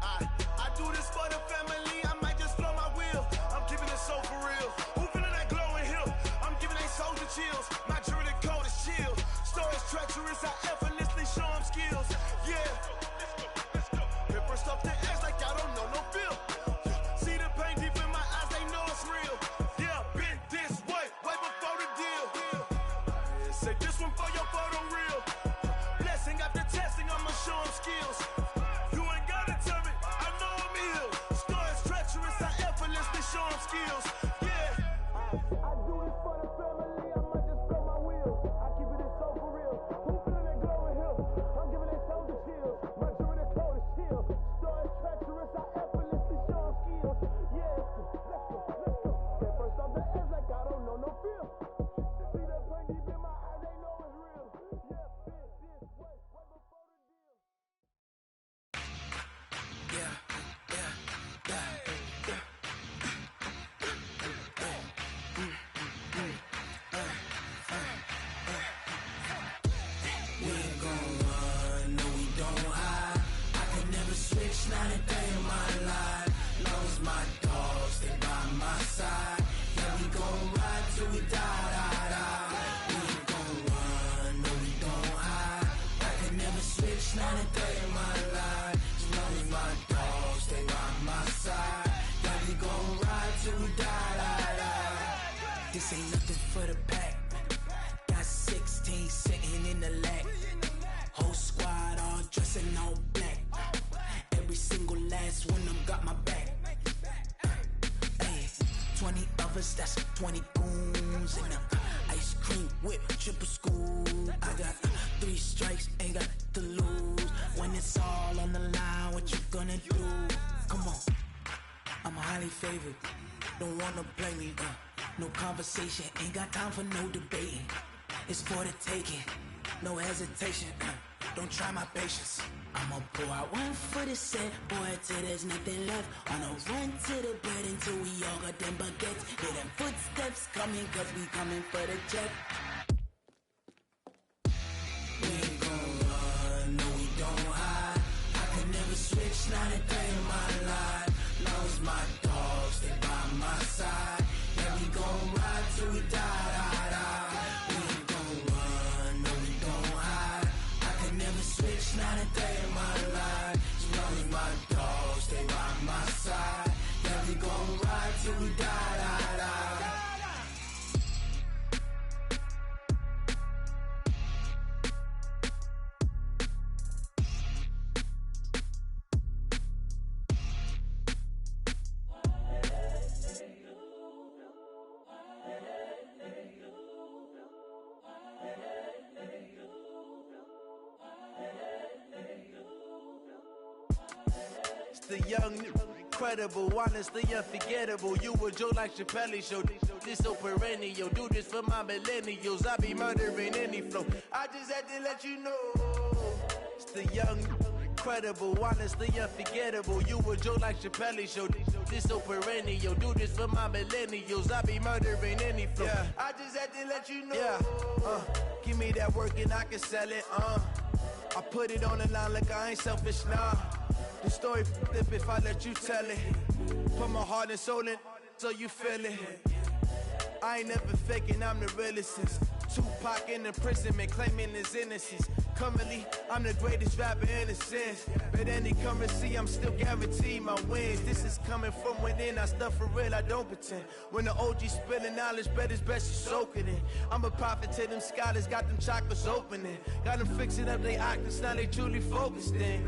I do this for the family, I might just blow my wheel. I'm keeping it so for real. Who feeling that glowing hill? I'm giving they soldier chills. My jewelry code is chill. Stories treacherous, I effortlessly show them skills. Yeah. Paper stuff the edge like I don't know no feel. See the pain deep in my eyes, they know it's real. Yeah, been this way, way before the deal. Say this one for your photo real. Blessing after testing, I'ma show them skills. You ain't gotta tell me, I know I'm ill. Stories treacherous, I effortlessly show them skills. Yeah. I do this for the family, I might just blow my wheel. I keep it so for real. Who feeling that glowing hill? I'm giving they soldier chills. My jewelry code is chill. Stories treacherous, I effortlessly show them skills. Yeah, let's go. Paper stuff the edge like I don't know no feel. See that pain deep in my eyes, they know it's real. Yeah, been this way, right before the deal. We ain't gon' run, no we don't hide. I could never switch, not a day in my life. Long as my dogs, they by my side. Yeah, we gon' ride till we die. We ain't gon' run, no we don't hide. I could never switch, not a day in my life. As long as my dogs, they by my side. Yeah, we gon' ride till we die. This ain't nothing for the pack. Got 16 sitting in the lag. Whole squad all dressing all black. Every single last one of them got my back. Hey, 20 of us, that's 20 goons. And ice cream whip, triple scoop. I got 3 strikes, ain't got to lose. When it's all on the line, what you gonna do? Come on, I'm highly favored. Don't wanna play me, no conversation, ain't got time for no debating. It's for the taking, no hesitation. Don't try my patience. I'ma pour out one for the set, boy, till there's nothing left. On a run to the bread until we all got them baguettes. Hear them footsteps coming, cause we coming for the check. We ain't gon' run, no we don't hide. I could never switch, not a day in my life. Long as my dogs, they by my side. Yeah, we gon' ride till we die. We ain't gon' run, no we don't hide. I the young, incredible, honestly unforgettable. You a joke like Chappelle Show. This so perennial. Do this for my millennials. I be murdering any flow. I just had to let you know. It's the young, incredible, honestly unforgettable. You a joke like Chappelle Show. This so perennial. Do this for my millennials. I be murdering any flow. Yeah. I just had to let you know. Yeah. Give me that work and I can sell it. I put it on the line like I ain't selfish, nah. The story flip if I let you tell it. Put my heart and soul in so you feel it. I ain't never faking, I'm the realest since Tupac in imprisonment, claiming his innocence. Currently, I'm the greatest rapper in a sense. But any currency, I'm still guaranteed my wins. This is coming from within, I stuff for real, I don't pretend. When the OG spilling knowledge, bet it's best you soak it in. I'm a prophet to them scholars, got them chakras opening. Got them fixing up they octaves, now they truly focused in.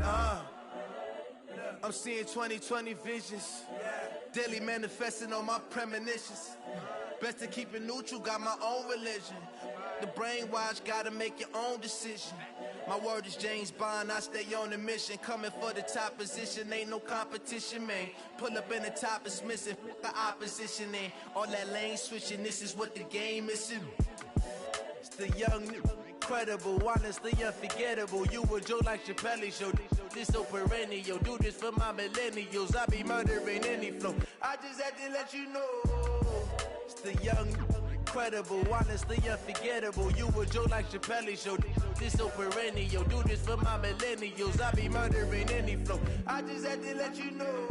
I'm seeing 2020 visions. Daily manifesting on my premonitions. Best to keep it neutral, got my own religion. The brainwash, gotta make your own decision. My word is James Bond, I stay on a mission. Coming for the top position, ain't no competition, man. Pull up in the top is missing, the opposition ain't. All that lane switching, this is what the game is. It's the young, incredible, honestly unforgettable. You a joke like Chappelle Show. This so perennial. Do this for my millennials. I be murdering any flow. I just had to let you know. It's the young, incredible, honestly unforgettable. You a joke like Chappelle Show. This so perennial. Do this for my millennials. I be murdering any flow. I just had to let you know.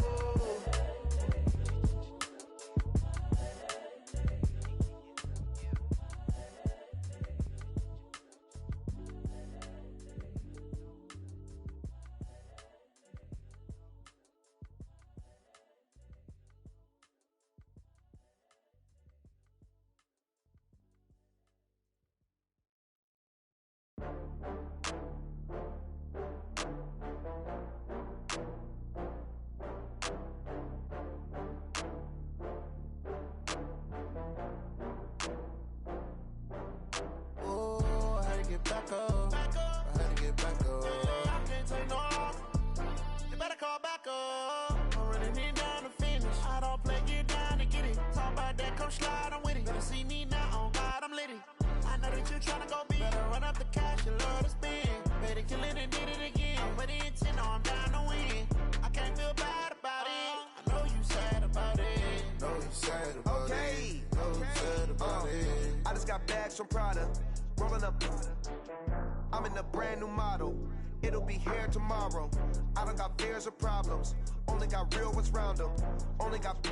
From Prada, rolling up. I'm in a brand new model. It'll be here tomorrow. I don't got fears or problems. Only got real ones round them. Only got.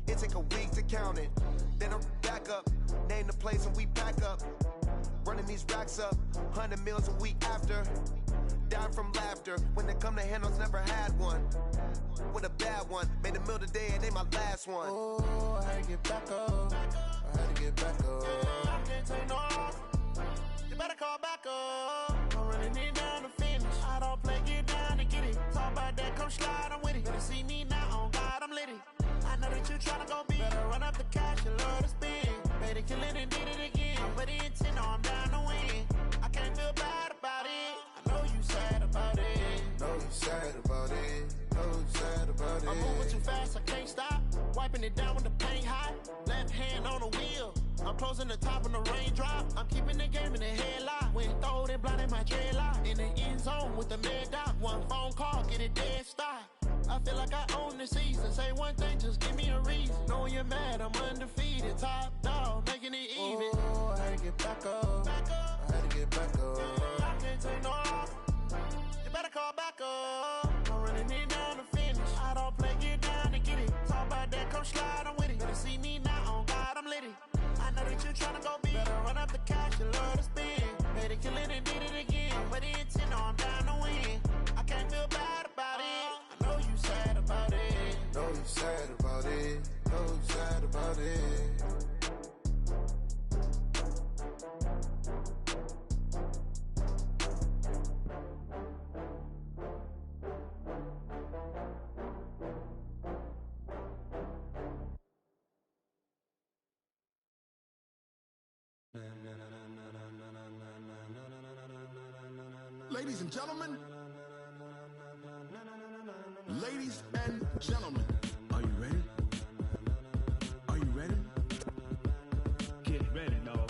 It take a week to count it. Then I'm back up. Name the place and we back up. Running these racks up. 100 meals a week after. Dying from laughter. When they come to handles, never had one. With a bad one. Made a meal today and they my last one. Oh, I had to get back up. I had to get back up. I can't take no off. You better call back up. I'm running it down to finish. I don't play, get down and get it. Talk about that, come slide, I'm with it. Better see me now, on God, I'm lit it. I know that you tryna go big. Better run up the cash, you love to spend. Better kill it and did it again. But the intent, no, I'm down to win. I can't feel bad about it. I know you sad about it. Know you sad about it. Know you sad about it. I'm moving too fast, I can't stop. Wiping it down with the paint hot. Left hand on the wheel. I'm closing the top on the raindrop. I'm keeping the game in the headlock. When throwed and blinded my dreadlock. In the end zone with the mad dot. One phone call, get it dead stop. I feel like I own the season. Say one thing, just give me a reason. Knowing you're mad, I'm undefeated. Top dog, making it even. Oh, I had to get back up. I had to get back up. I can't take no off. You better call back up. I'm running it down to finish. I don't play, get down and get it. Talk about that, come slide, I'm with it. Better see me now, on God, I'm lit it. I know that you tryna go big. Better run up the cash, you love to spend. Better kill it and did it again. But the intent, no, I'm down to win. I can't feel bad about it. I know you sad about it. Know you sad about it. Know you sad about it. Ladies and gentlemen, Ladies and gentlemen, are you ready? Are you ready? Get ready, dog.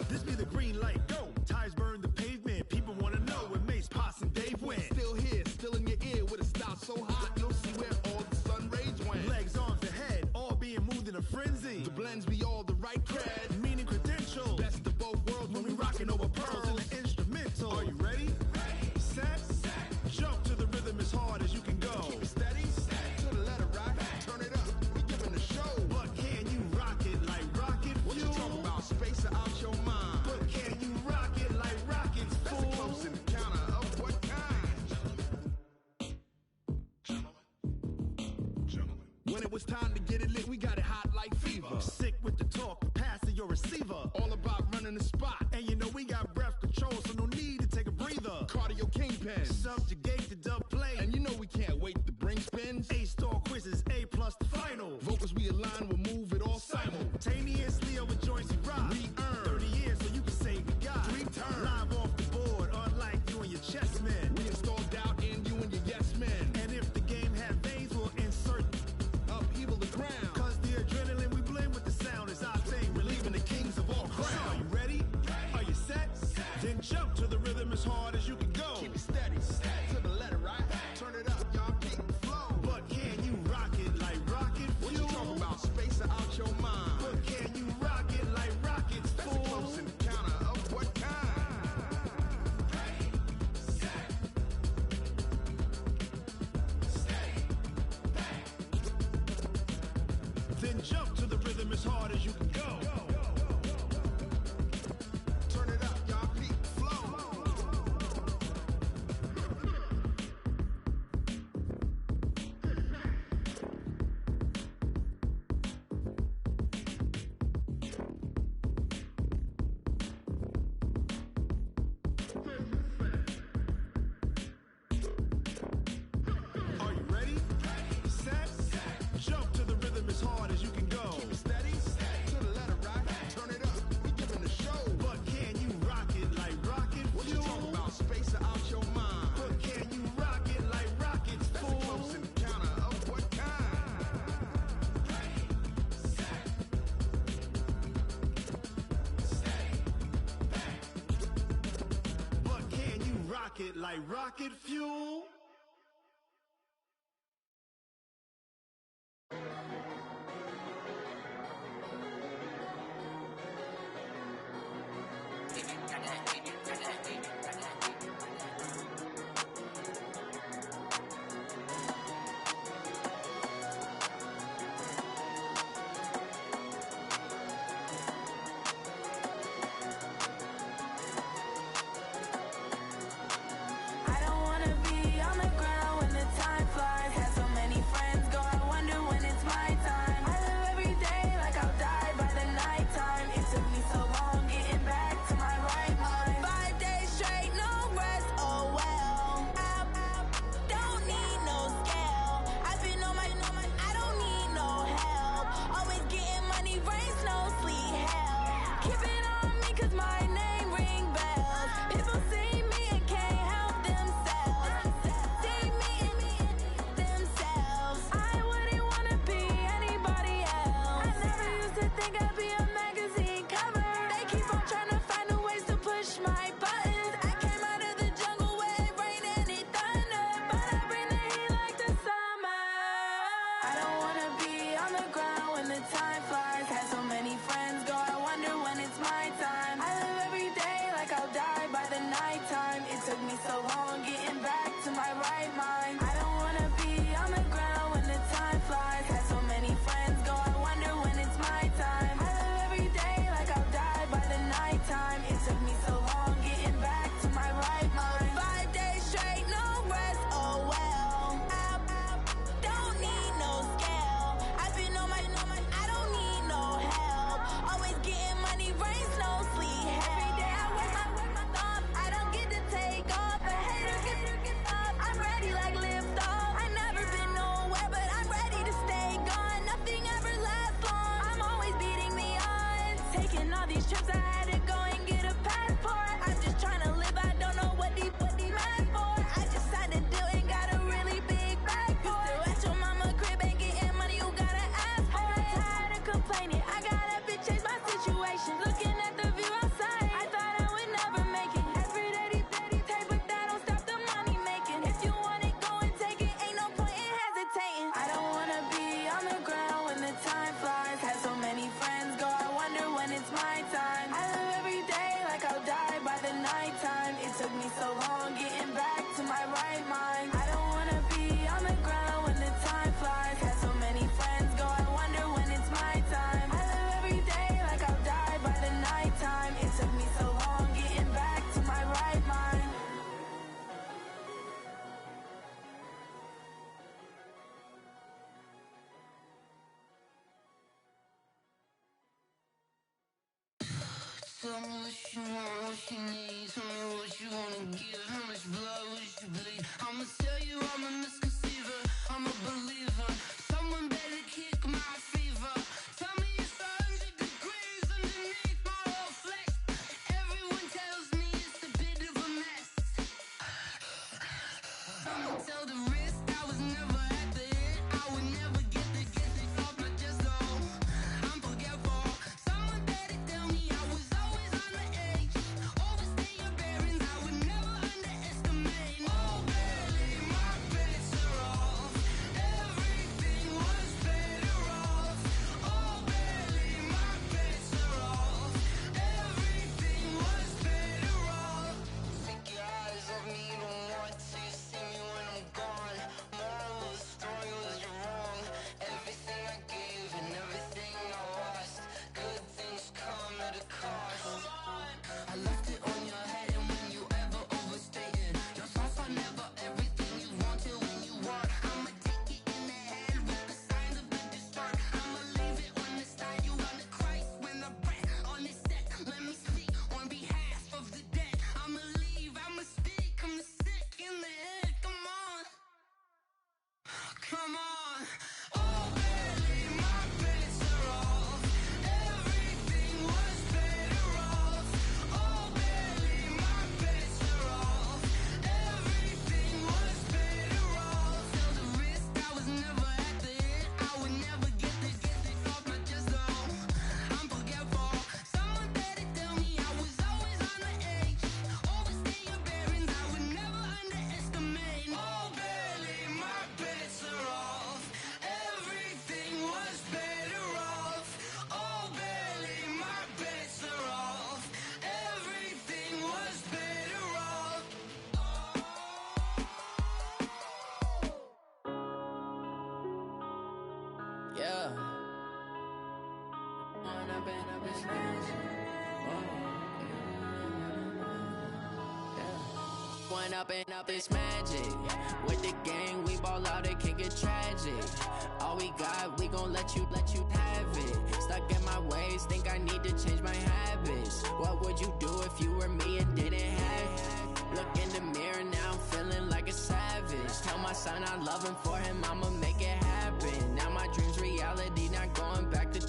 This be the green light, go. Tires burn the pavement. People wanna know where Mace, Potts, and Dave went. Still here, still in your ear with a style so hot, you'll see where all the sun rays went. Legs, arms, the head, all being moved in a frenzy. The blends be all the right cred, meaning credentials. best of both worlds When we rockin' over pearls in the instrumental. Are you ready? Set, jump to the rhythm as hard as you can go. Keep it steady, to the letter right, turn it up, we giving the show. But can you rock it like rocket fuel? What you talking about, space out your mind? But can you rock it like rockets, That's fool? a close encounter of what kind? When it was time to get it lit, we got it hot like fever. Sick with the talk, pass to your receiver. All about running the spot. And you know we got breath control, so no need to take a breather. Cardio kingpin. Subjugate the dub play. And you know we can't wait to bring spins. A-star quizzes, A+ the final. Vocals we align, we'll move it all Simultaneously over joints we rock. We earn 30 years so you can say we got 3 turns. Live off the board, unlike you and your chess men. We install doubt in you and your yes men. And if the game had veins, we'll insert Upheaval the ground. Cause the adrenaline we blend with the sound is our thing, relieving the kings of all crowns. So are you ready? Are you set? Then jump to the rhythm as hard as you can go. Keep it steady, to the letter right. Turn it up, y'all keep the flow. But can you rock it like rocket fuel? What you talking about, space out your mind? But can you rock it like rockets, That's fool? a close encounter of what kind? Then jump to the rhythm as hard as you can go. Turn it up, y'all keep the flow. Are you ready? Set, jump to the rhythm as hard as you can go. Keep it steady, to the letter right. Turn it up, we giving the show. But can you rock it like rocket What you fuel? talking about, space out your mind? But can you rock it like rockets, That's a fool? close encounter of what kind? But can you rock it like rocket fuel? I don't wanna be Tell me what you want, what you need. Tell me what you wanna give. How much blood would you bleed? I'ma tell you I'm a misconceiver. I'm a believer. Someone better kick my fever. Tell me it's 100 degrees underneath my whole flesh. Everyone tells me it's a bit of a mess. I'ma tell the risk I was never at the end. I would never get the off my chest though. I'm forgetful. Someone better tell me I was always on the edge. Overstay your bearings, I would never underestimate. Oh barely, my bets are off. Everything was better off. Oh barely, my bets are off. Everything was better off. Take your eyes off me, don't want to see me when I'm gone. Moral of the story was you're wrong. Everything I gave and everything I lost. Good things come at a cost. I left it on your head, and when you ever overstated, your thoughts are never everything you wanted when you want. I'ma take it in the head with the signs of the distort. I'ma leave it on the side. You wanna Christ when the breath on this set. Let me speak on behalf of the dead. I'ma leave, I'ma speak. I'm the sick in the head. Come on, come on. Oh, barely, my bets are off. Everything was better off. Oh, barely, my bets are off. Everything was better off. Tell the risk I was never at the end. I would never get this off my chest though. I'm forgetful. Someone better tell me I was always on the edge. Overstay your bearings, I would never underestimate. Oh, barely, my bets are off. Everything was better off. Oh, barely, my bets are off. Everything was better off. Yeah. When I've been up this When up it's magic. With the gang, we ball out, it can get tragic. All we got, we gon' let you have it. Stuck in my ways, think I need to change my habits. What would you do if you were me and didn't have it? Look in the mirror, now I'm feeling like a savage. Tell my son I love him, for him I'ma make it happen. Now my dream's reality, not going back to.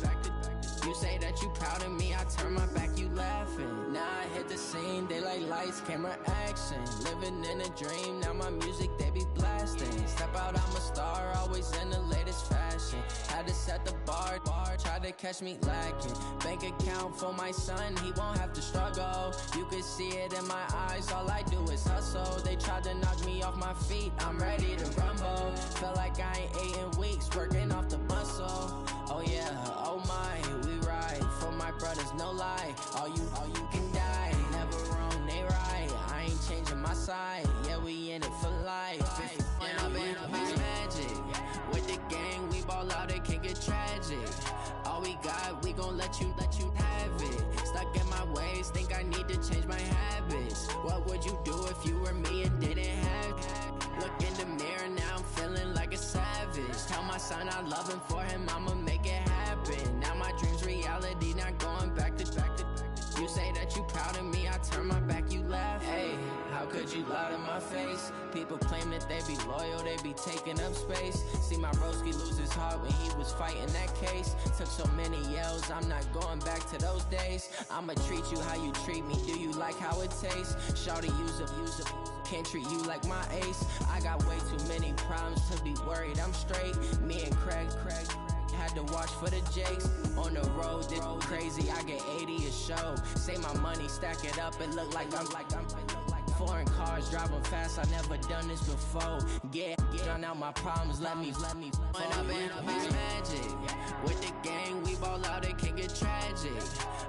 You say that you proud of me, I turn my back, you laughing. Now I hit the scene, daylight lights, camera action. Living in a dream, now my music, they be blasting. Step out, I'm a star, always in the latest fashion. Had to set the bar, try to catch me lacking. Bank account for my son, he won't have to struggle. You can see it in my eyes, all I do is hustle. They tried to knock me off my feet, I'm ready to rumble. Felt like I ain't ate in weeks, working off the muscle. Oh yeah, oh my, we ride for my brothers, no lie. All you can die, never wrong, they right. I ain't changing my side, yeah, we in it for life. When I've been up it's magic. With the gang, we ball out, it can get tragic. All we got, we gon' let you have it. Stuck in my ways, think I need to change my habits. What would you do if you were me and didn't have it? Look in the mirror, now I'm feeling like a savage. Tell my son I love him, for him I'ma make it happen. Now my dream's reality, not going back to. You say that you proud of me, I turn my back, you laugh. Hey, how could you lie to my face? People claim that they be loyal, they be taking up space. See my broski lose his heart when he was fighting that case. Took so many yells, I'm not going back to those days. I'ma treat you how you treat me, do you like how it tastes? Shawty, use up. Can't treat you like my ace. I got way too many problems to be worried, I'm straight. Me and Craig had to watch for the Jakes. On the road, this crazy, I get 80 a show. Say my money, stack it up, it look like I'm foreign cars, driving fast, I never done this before. Get drown out my problems, let me When I've been up it's magic. With the gang, we ball out, it can get tragic.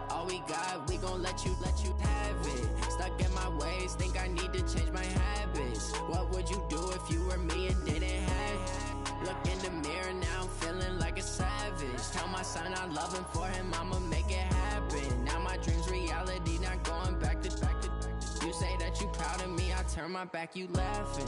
All we got, we gon' let you have it. Stuck in my ways, think I need to change my habits. What would you do if you were me and didn't have it? Look in the mirror, now I'm feeling like a savage. Tell my son I love him, for him I'ma make it happen. Now my dream's reality, not going back to. You say that you proud of me, I turn my back, you laughing.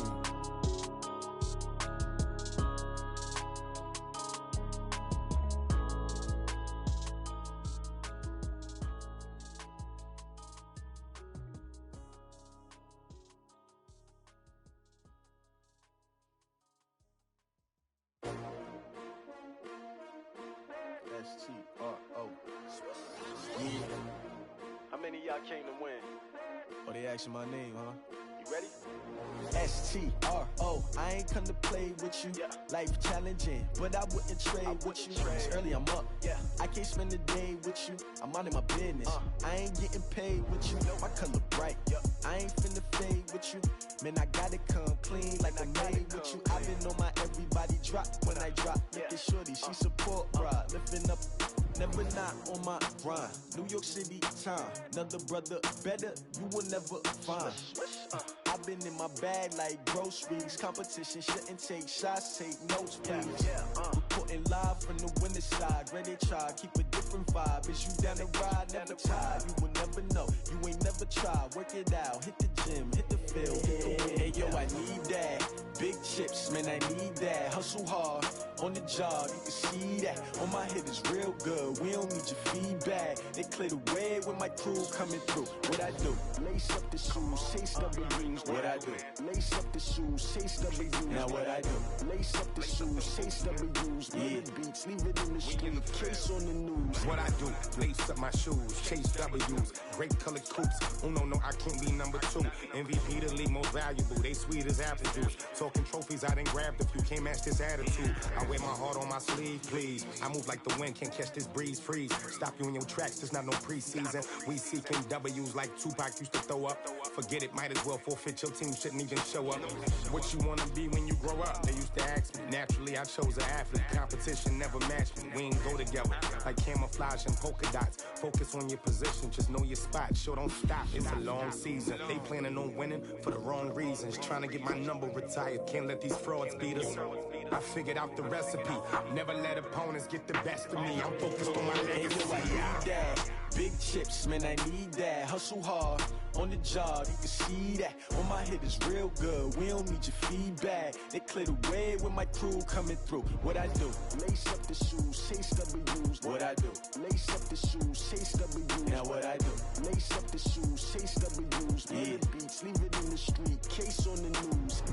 S-T-R-O. Yeah. How many of y'all came to win? Oh, they asking my name, huh? You ready? S-T-R-O. I ain't come to play with you. Life challenging, but I wouldn't trade with you. It's early, I'm up. I can't spend the day with you. I'm out of my business. I ain't getting paid with you. My color bright. I ain't finna fade with you. Man, I gotta come clean like I made with you. I've been on my everybody drop when I drop. Look at shorty, she support, bruh. Lifting up, never not on my grind. New York City time, another brother better, you will never find. I've been in my bag like groceries. Competition shouldn't take shots, take notes, please. Reporting live from the winter side. Ready to try, keep a different vibe. Is you down the ride, never tired. You will never know, you ain't never tried. Work it out, hit the gym, hit the field, hit the wind. Hey yo, I need that. Big chips, man, I need that. Hustle hard, on the job, you can see that. On my head is real good, we don't need your feedback. They clear the way with my crew coming through. What I do? Lace up the shoes, chase W's. What I do? Lace up the shoes, chase W's. Now what I do? Lace up the shoes, chase W's. Yeah. Beats, leave it in the street, case on the news. What I do? Lace up my shoes, chase W's. Great colored coops. Uno, no, I can't be number two. MVP the league most valuable. They sweet as apple juice. Talking trophies, I didn't grab the few. Can't match this attitude. I wear my heart on my sleeve, please. I move like the wind, can't catch this breeze, freeze. Stop you in your tracks, there's not no preseason. We seeking W's like Tupac used to throw up. Forget it, might as well forfeit. Your team shouldn't even show up. What you wanna be when you grow up? They used to ask me. Naturally, I chose an athlete. Competition never matched me. We ain't go together like camouflage and polka dots. Focus on your position, just know your spot. Show don't stop, it's a long season. They planning on winning for the wrong reasons. Trying to get my number retired, can't let these frauds beat us. I figured out the recipe. Never let opponents get the best of me. I'm focused on my legacy. I need that. Big chips, man, I need that. Hustle hard, on the job, you can see that. On my head is real good, we don't need your feedback. They clear the way with my crew coming through. What I do? Lace up the shoes, chase W's. What I do? Lace up the shoes, chase W's. Now what I do? Lace up the shoes, chase W's. Yeah. Beats, leave it in the street, case on the news.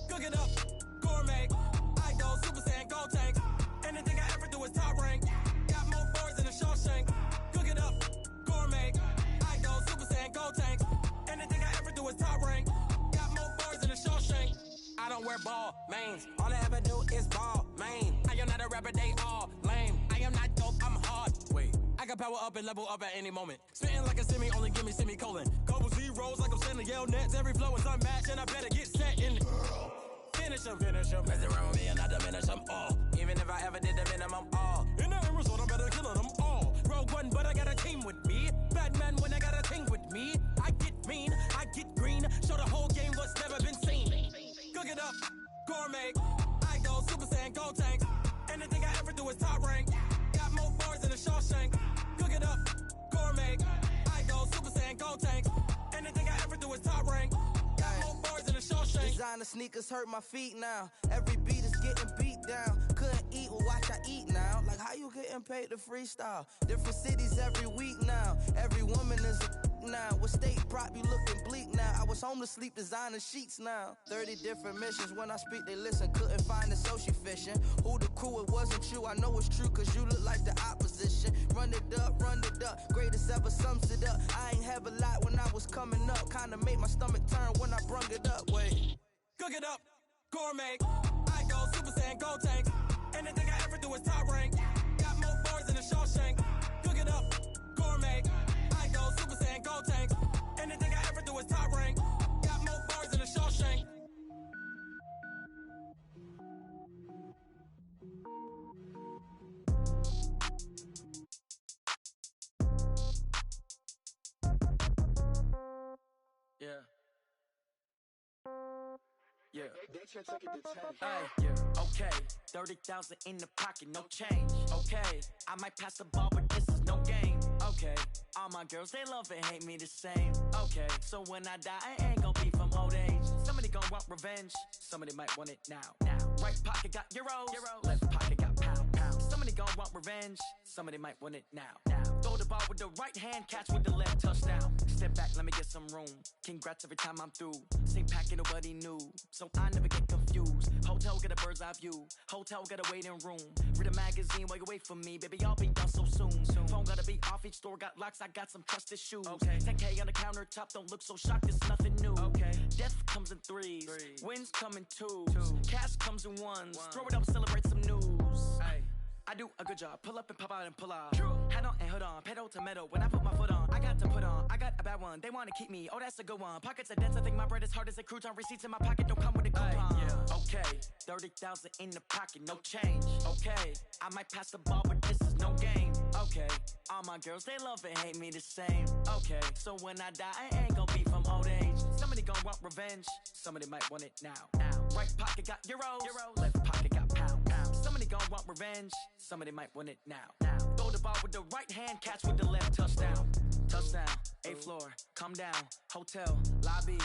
Cook it up, gourmet. I go Super Saiyan, gold tank. Anything I ever do is top rank. Got more boards than a Shawshank. Cook it up, gourmet. I go Super Saiyan, gold tank. Anything I ever do is top rank. Got more boards than a Shawshank. I don't wear ball mains. All I ever do is ball main. I am not a rapper, they all lame. I am not dope, I'm hard. Wait, I can power up and level up at any moment. Spitting like a semi, only give me semicolon. Couple zeros like I'm sending yell nets. Every flow is unmatched and I better get set in. Finish them. Mess around with me and I diminish them all. Even if I ever did the minimum, all. In the end result, I'm better killing them all. Rogue One, but I got a team with me. Batman when I got a thing with me. I get mean, I get green. Show the whole game what's never been seen. Cook it up, gourmet. I go Super Saiyan, gold tank. Anything I ever do is top rank. Got more bars than a Shawshank. Cook it up, gourmet. I go Super Saiyan, gold tank. Anything I ever do is top rank. Got more bars than a Shawshank. Designer sneakers hurt my feet now. Every beat is getting beat down. Couldn't eat, well watch I eat now. Like how you getting paid to freestyle? Different cities every week now. Every woman is a now. With state prop you looking bleak now. I was home to sleep designer sheets now. 30 different missions. When I speak they listen. Couldn't find it so she fishing. Who the crew, it wasn't you. I know it's true cause you look like the opposition. Run it up. Greatest ever sums it up. I ain't have a lot when I was coming up. Kinda made my stomach turn when I brung it up. Wait. Cook it up, gourmet. I go Super Saiyan, gold tank. Anything I ever do is top rank. Got more bars than a Shawshank. Cook it up, gourmet. I go Super Saiyan, gold tank. Anything I ever do is top rank. Got more bars than a Shawshank. Yeah. Yeah. Hey, yeah. Okay. 30,000 in the pocket, no change. Okay. I might pass the ball, but this is no game. Okay. All my girls, they love and hate me the same. Okay, so when I die, I ain't gon' be from old age. Somebody gon' want revenge, somebody might want it now. Right pocket got euros, left pocket got pounds. Somebody gon' want revenge, somebody might want it now. Throw the ball with the right hand, catch with the left, touchdown. Step back, let me get some room. Congrats every time I'm through. Same packet, nobody knew, so I never get confused. Hotel get a bird's eye view, hotel get a waiting room. Read a magazine while you wait for me, baby, I'll be done so soon. Phone gotta be off, each store got locks, I got some trusted shoes. 10K on the countertop, don't look so shocked, it's nothing new. Death comes in threes, wins come in twos, cash comes in ones. Throw it up, celebrate some news. I do a good job, pull up and pop out and pull out. Hat on and hood on, pedal to metal. When I put my foot on, I got to put on. I got a bad one, they wanna keep me, oh that's a good one. Pockets are dense, I think my bread is hard as a crouton. Receipts in my pocket don't come with a coupon. Okay, 30,000 in the pocket, no change. Okay, I might pass the ball, but this is no game. Okay, all my girls, they love and hate me the same. Okay, so when I die, I ain't gon' be from old age. Somebody gon' want revenge, somebody might want it now. Right pocket got euros, left pocket got pounds. Somebody gon' want revenge, somebody might want it now. Throw the ball with the right hand, catch with the left, touchdown. Touchdown, 8th floor, come down, hotel, lobby.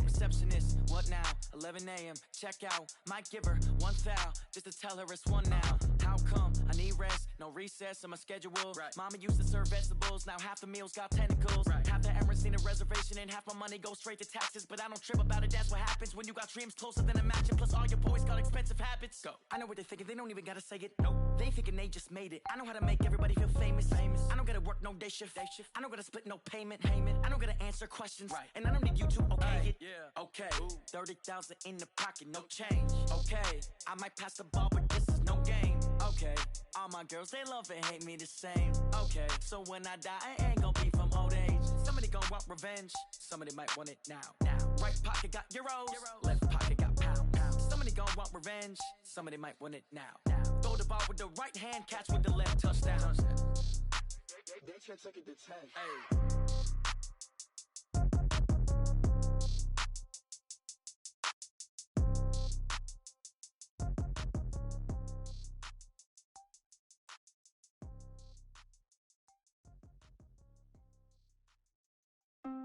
Receptionist, what now? 11 a.m., check out. Might give her one foul, just to tell her it's one now. How come? I need rest, no recess in my schedule. Mama used to serve vegetables, now half the meals got tentacles. Half the Emirates need a reservation and half my money goes straight to taxes. But I don't trip about it, that's what happens when you got dreams closer than a mansion. Plus all your boys got expensive habits. Go. I know what they're thinking, they don't even gotta say it. Nope. They ain't thinking they just made it. I know how to make everybody feel famous. I don't gotta work no day shift. I don't gotta split no payment. I don't gotta answer questions. And I don't need you to okay it. Okay, 30,000 in the pocket, no change. Okay, I might pass the ball, but this is no game. Okay, all my girls, they love and hate me the same. Okay, so when I die, I ain't gon' be from old age. Somebody gon' want revenge, somebody might want it now. Right pocket got euros, left pocket got pounds. Somebody gon' want revenge, somebody might want it now. Throw the ball with the right hand, catch with the left, touchdown. They can't take it to 10.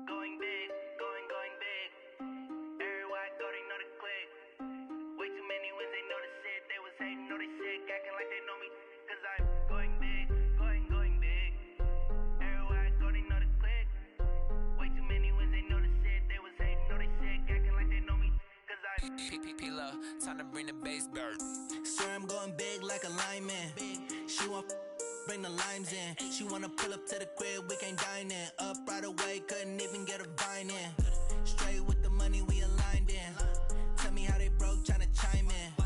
Going big, going big. Everywhere I go, they know the click. Way too many wins, they know the shit. They was hating, know they sick, acting like they know me. Cause I'm going big, going big. Everywhere I go, they know the click. Way too many wins, they know the shit. They was hating, know they sick, acting like they know me. Cause I'm P-P-P-Love, time to bring the bass bird. Swear I'm going big like a lineman. She want bring the limes in. She wanna pull up to the crib, we can't dine in. Up right away, couldn't even get a vine in. Straight with the money, we aligned in. Tell me how they broke, tryna chime in.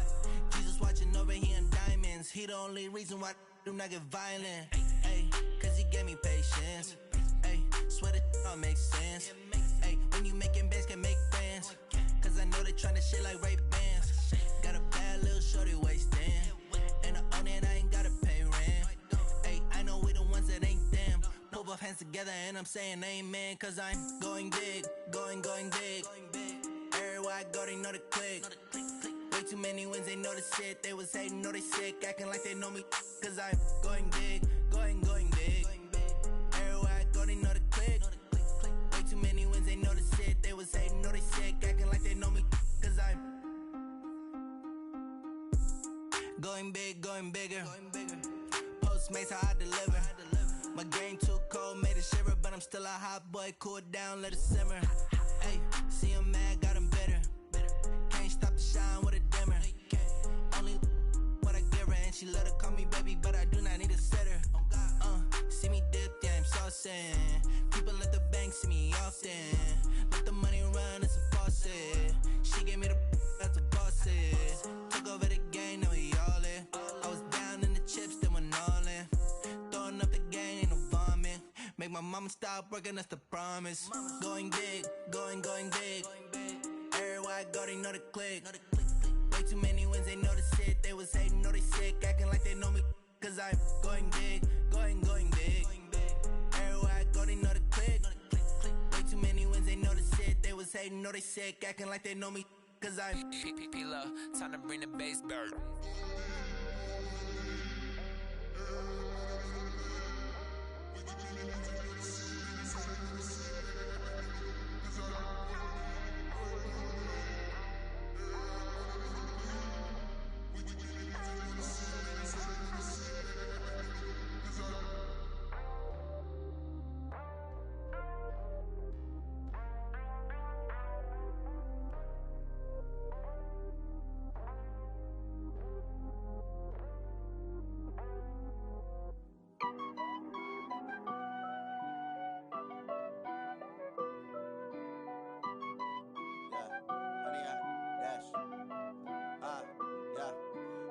Jesus watching over here in diamonds. He the only reason why do not get violent. Ay, cause he gave me patience. Ay, swear that all makes sense. Ay, when you making bands, can make friends. Cause I know they tryna shit like Ray Bans. Got a bad little shorty wasting. And I own it, I ain't gotta pay rent. Ay, I know we the ones that ain't them. Pull both hands together and I'm saying amen. Cause I'm going big, going big. Everywhere I go, they know the click. Way too many wins, they know the shit. They was hating, know they sick, acting like they know me. Cause I'm going big, going big. Everywhere I go, they know the click. Way too many wins, they know the shit. They was hating, know they sick, acting like they know me. Cause I'm going big, going bigger. Postmates how I deliver. My game too cold, made it shiver, but I'm still a hot boy. Cool it down, let it simmer. Hey, see him mad, got him bitter. Can't stop the shine with a dimmer. Only what I give her, and she let her call me baby, but I do not need a sitter. See me dip, yeah, I'm saucing. People at the bank see me often. Let the money run, it's a faucet. She gave me the that's a boss it. Took over the game, now we all in. I was down in the chips, then went all in. Throwing up the game, ain't no vomit. Make my mama stop working, that's the promise. Going big, going big. Everywhere I go, they know the click. Way too many wins, they know the shit. They was hating, know they sick, acting like they know me. Cause I'm going big, going big. Everywhere I go, they know the click. Way too many wins, they know the shit. They was hating, know they sick, acting like they know me. Cause I'm P-P-P-Love, time to bring the bass bird.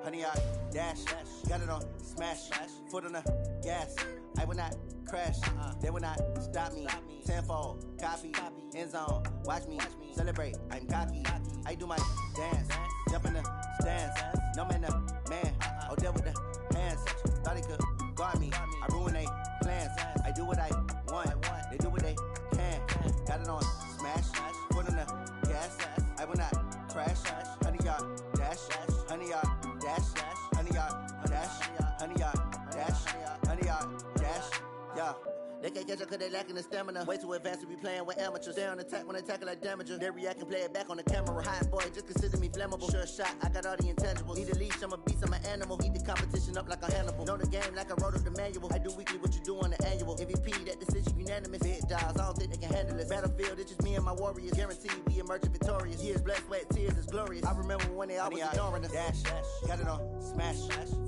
honey yard, dash. Got it on smash, foot on the gas. I will not crash, they will not stop me. Tenfold, copy, end zone, watch me celebrate. I'm cocky, I do my dance, jump in the stands. No man, the man, oh deal with the hands. Thought he could guard me, I ruin they plans. I do what I want, they do what they can. Got it on smash, foot on the gas. I will not crash, honey yard, dash, honey yard, dash, honey yard, dash, honey yard, dash, honey yard, dash, yeah. They can't catch up cause they lacking the stamina. Way too advanced to be playing with amateurs. Stay on attack when they tackle like damager. They react and play it back on the camera. Hot boy, just consider me flammable. Sure shot, I got all the intangibles. Need a leash, I'm a beast, I'm an animal. Heat the competition up like a Hannibal. Know the game like I wrote up the manual. I do weekly what you do on the annual. MVP, that decision unanimous. Big dials, I don't think they can handle it. Battlefield, it's just me and my warriors. Guaranteed we emerging victorious. Years, blood, sweat, tears, is glorious. I remember when they always ignoring us. Dash, got it on smash,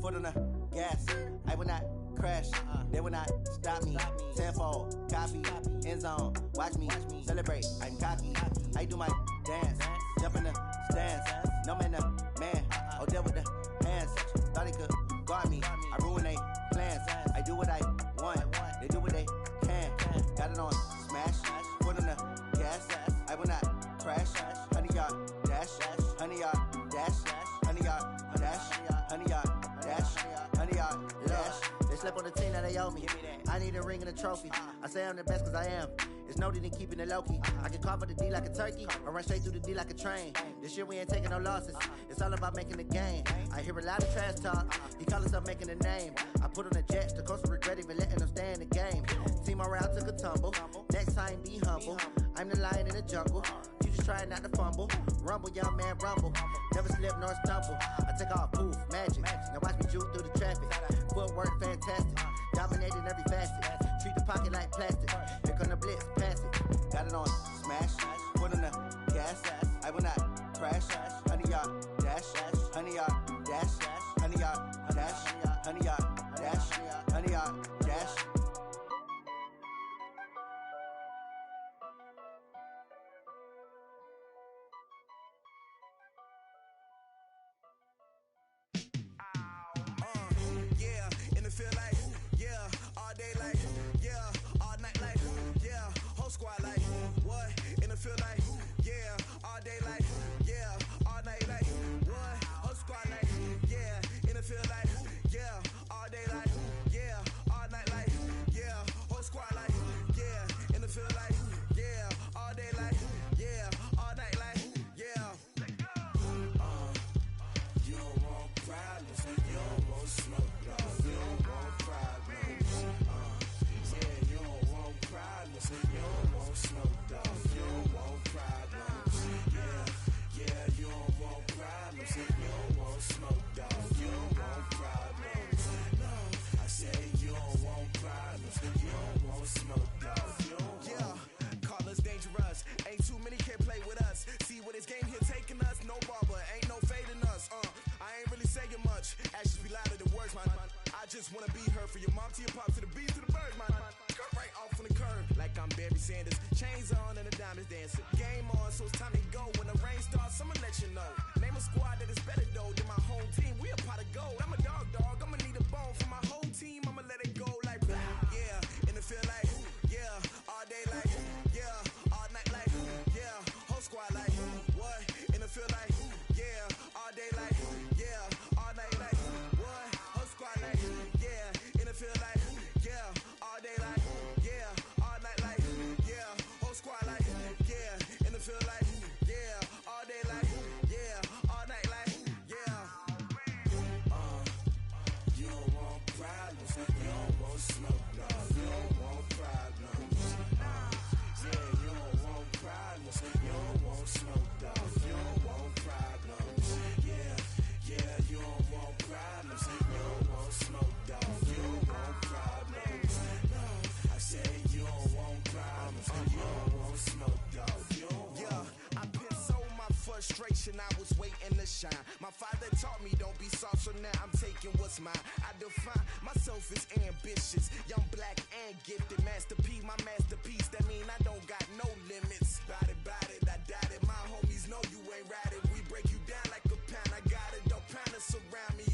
foot on the gas. I will not crash, they will not stop me. Tenfold, copy, end zone, watch me celebrate. I'm cocky, I do my dance, jump in the stands. No man, the man, oh deal with the hands. Thought he could guard me, I ruin they plans. I do what I want, they do what they can. Got it on smash, foot on the gas. I will not crash, honey yard, dash, honey yard, dash, honey yard, dash, honey yard, dash, honey yard, dash. They slept on the team that they owe me. I need a ring and a trophy. I say I'm the best cause I am. It's no need in keeping it low-key. I can carve up the D like a turkey or run straight through the D like a train. This year we ain't taking no losses. It's all about making the game. I hear a lot of trash talk. He call himself making a name. I put on the jets. The coach will regret even letting them stay in the game. Team morale took a tumble. Next time be humble. I'm the lion in the jungle. You just trying not to fumble. Rumble, young man, rumble. Never slip nor stumble. I take off, poof, magic. Now watch me juke through the traffic. Footwork fantastic. Dominating every facet. Treat the pocket like plastic. Here come the blitz, pass it. Got it on smash, foot on the gas. I will not crash. Honey yard, dash, honey yard, dash, honey yard, dash, honey yard, dash, honey yard, dash. Yeah, in the field like, yeah, all day like, yeah, all night like, yeah, whole squad like, what? In the field like, yeah, all day like, yeah, all night like, what? Whole squad like, yeah, in the field like, yeah, all day like, yeah, all night like, yeah, whole squad like, yeah, in the field like, yeah, all day like, yeah, all night like, yeah. You don't want problems, you don't want smoke, dog. You don't want problems. Yeah, you don't want problems, you don't want smoke, dog. You don't want problems. Yeah, you don't want problems, you don't want smoke, dog. You don't want problems. No, I say you don't want problems, you don't want smoke, dog. You don't Yeah, call us dangerous. Ain't too many can play with us. See what this game here taking us. No barber, ain't no fading us. I ain't really saying much. Actions be louder than words, man. I just wanna be heard. For your mom to your pop to the beat to the birds, man. Cut right off on the curb like I'm Barry Sanders. Chains on and the diamonds dancing. Game on, so it's time to go. When the rain starts, I'ma let you know. Name a squad that is better though than my home team. We a pot of gold. I'm a dog. I'ma need a bone for my whole team. I'ma let it go like blah. Yeah, in the field like, yeah, all day like, yeah, all night like, yeah, whole squad like, what? In the field like, yeah, all day like, yeah, all night like, what? Whole squad like, yeah, in the field like, yeah, all day like, yeah, all night like, yeah, whole squad like, yeah, in the field like, yeah, all day like, yeah, all night like, yeah. You don't want problems, you don't want smoke, dog. You don't want problems. Yeah, you don't want problems, you don't want smoke, dog. You don't want problems. Yeah, you don't want problems, you don't want smoke, dog. You don't want problems. No, I say you don't want problems, you don't want smoke, dog. You don't want. Yeah, I put so my frustration, I was waiting to shine. My father taught me don't be soft, so now I'm taking what's mine. I define myself as ambitious, young, black, and gifted. Master P, my masterpiece, that mean I don't got no limits. Bout it, I doubt it. My homies know you ain't ride it. We break you down like a pound. I got it, don't pound to surround me.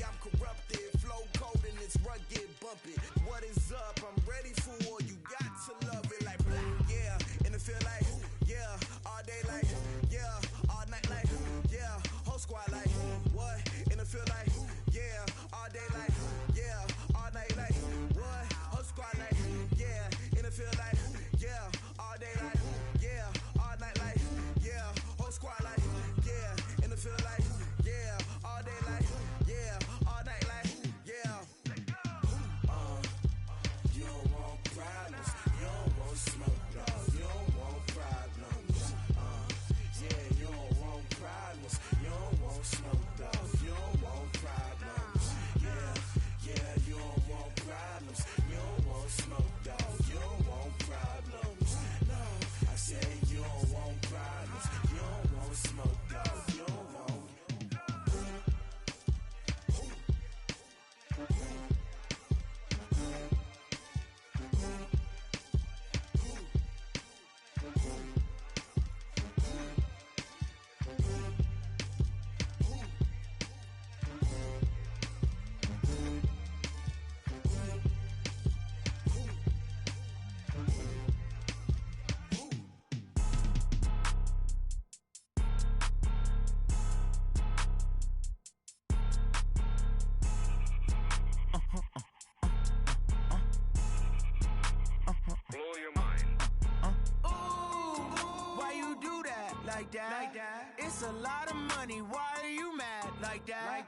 like that? It's a lot of money, why are you mad like that?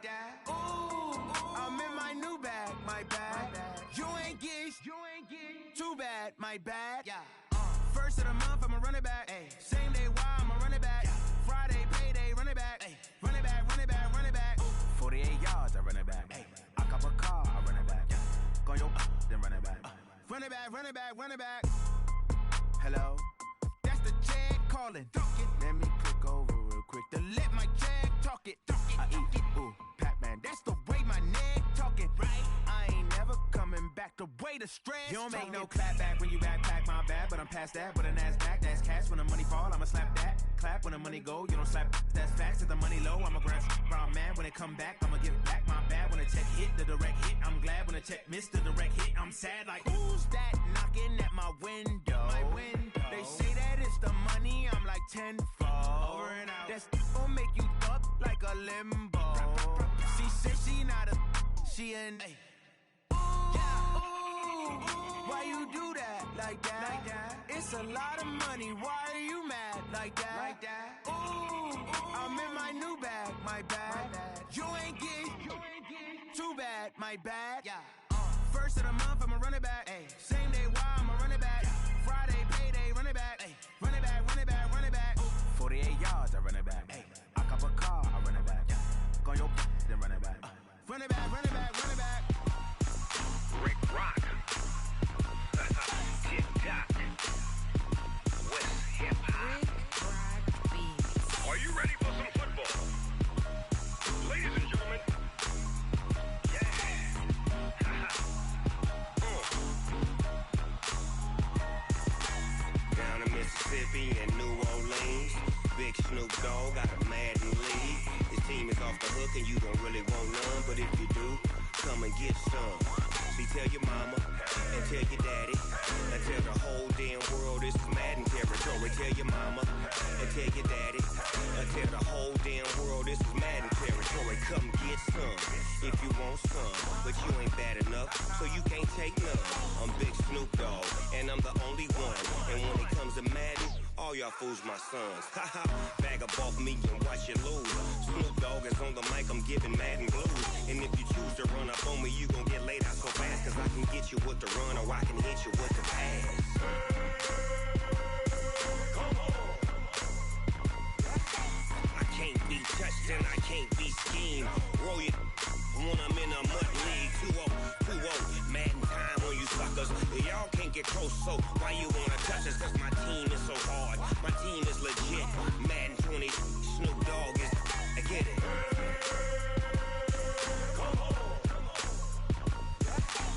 Ooh, I'm in my new bag, my bad. You ain't geek, too bad, my bad. First of the month, I'ma run it back. Same day, why I'ma run it back. Friday, payday, run it back. Run it back, run it back, run it back. 48 yards, I run it back. I cop a car, I run it back. Go your then run it back. Run it back, run it back, run it back. Hello? That's the check calling. Let me click over real quick to let my check talk it. I eat, ooh, Pac-Man, that's the way my neck talking. Right? I ain't never coming back the way the stress. You don't make no clap back when you backpack, my bad, but I'm past that. But a NASDAQ, that's cash. When the money fall, I'ma slap that. Clap when the money go, you don't slap. That's facts. If the money low, I'ma grab brown man. When it come back, I'ma give back my bad. When the check hit, the direct hit, I'm glad. When the check missed the direct hit, I'm sad. Like, who's that knocking at my window? My window. They say that it's the money, I'm like tenfold. Over and out. That's gon' make you up like a limbo. She said she not a, she an. Why you do that like that? It's a lot of money, why are you mad like that? Ooh, I'm in my new bag, my bad. You ain't geek, too bad, my bad. First of the month, I'ma run it back. Same day, why I'ma run it back. Friday, payday, run it back. Run it back, run it back, run it back. 48 yards, I run it back. I cop a car, I run it back. Go your then run it back. Run it back, run it back, run it back. Rick Rock. TikTok. West Hip Hop. Are you ready for some football? Ladies and gentlemen. Down in Mississippi and New Orleans, Big Snoop Dogg got a Madden lead. His team is off the hook and you don't really want none, but if you do, come and get some. See, tell your mama and tell your daddy and tell the whole damn world this is Madden territory. Tell your mama and tell your daddy and tell the whole damn world this is Madden territory. Come get some if you want some, but you ain't bad enough, so you can't take none. I'm Big Snoop Dogg and I'm the only one, and when it comes to Madden, all y'all fools my sons. Haha, bag up off me and watch you lose. Snoop Dogg is on the mic, I'm giving Madden blues. And if you choose to run up on me, you gon' get laid out so fast, cause I can get you with the run or I can hit you with the pass. I can't be touched and I can't be schemed. Roll you when I'm in a mud league. 2-0, Madden time on you suckers. Y'all can't get close, so why you wanna touch us? Cause my team is so hard, my team is legit. Madden 20, Snoop Dogg is, I get it.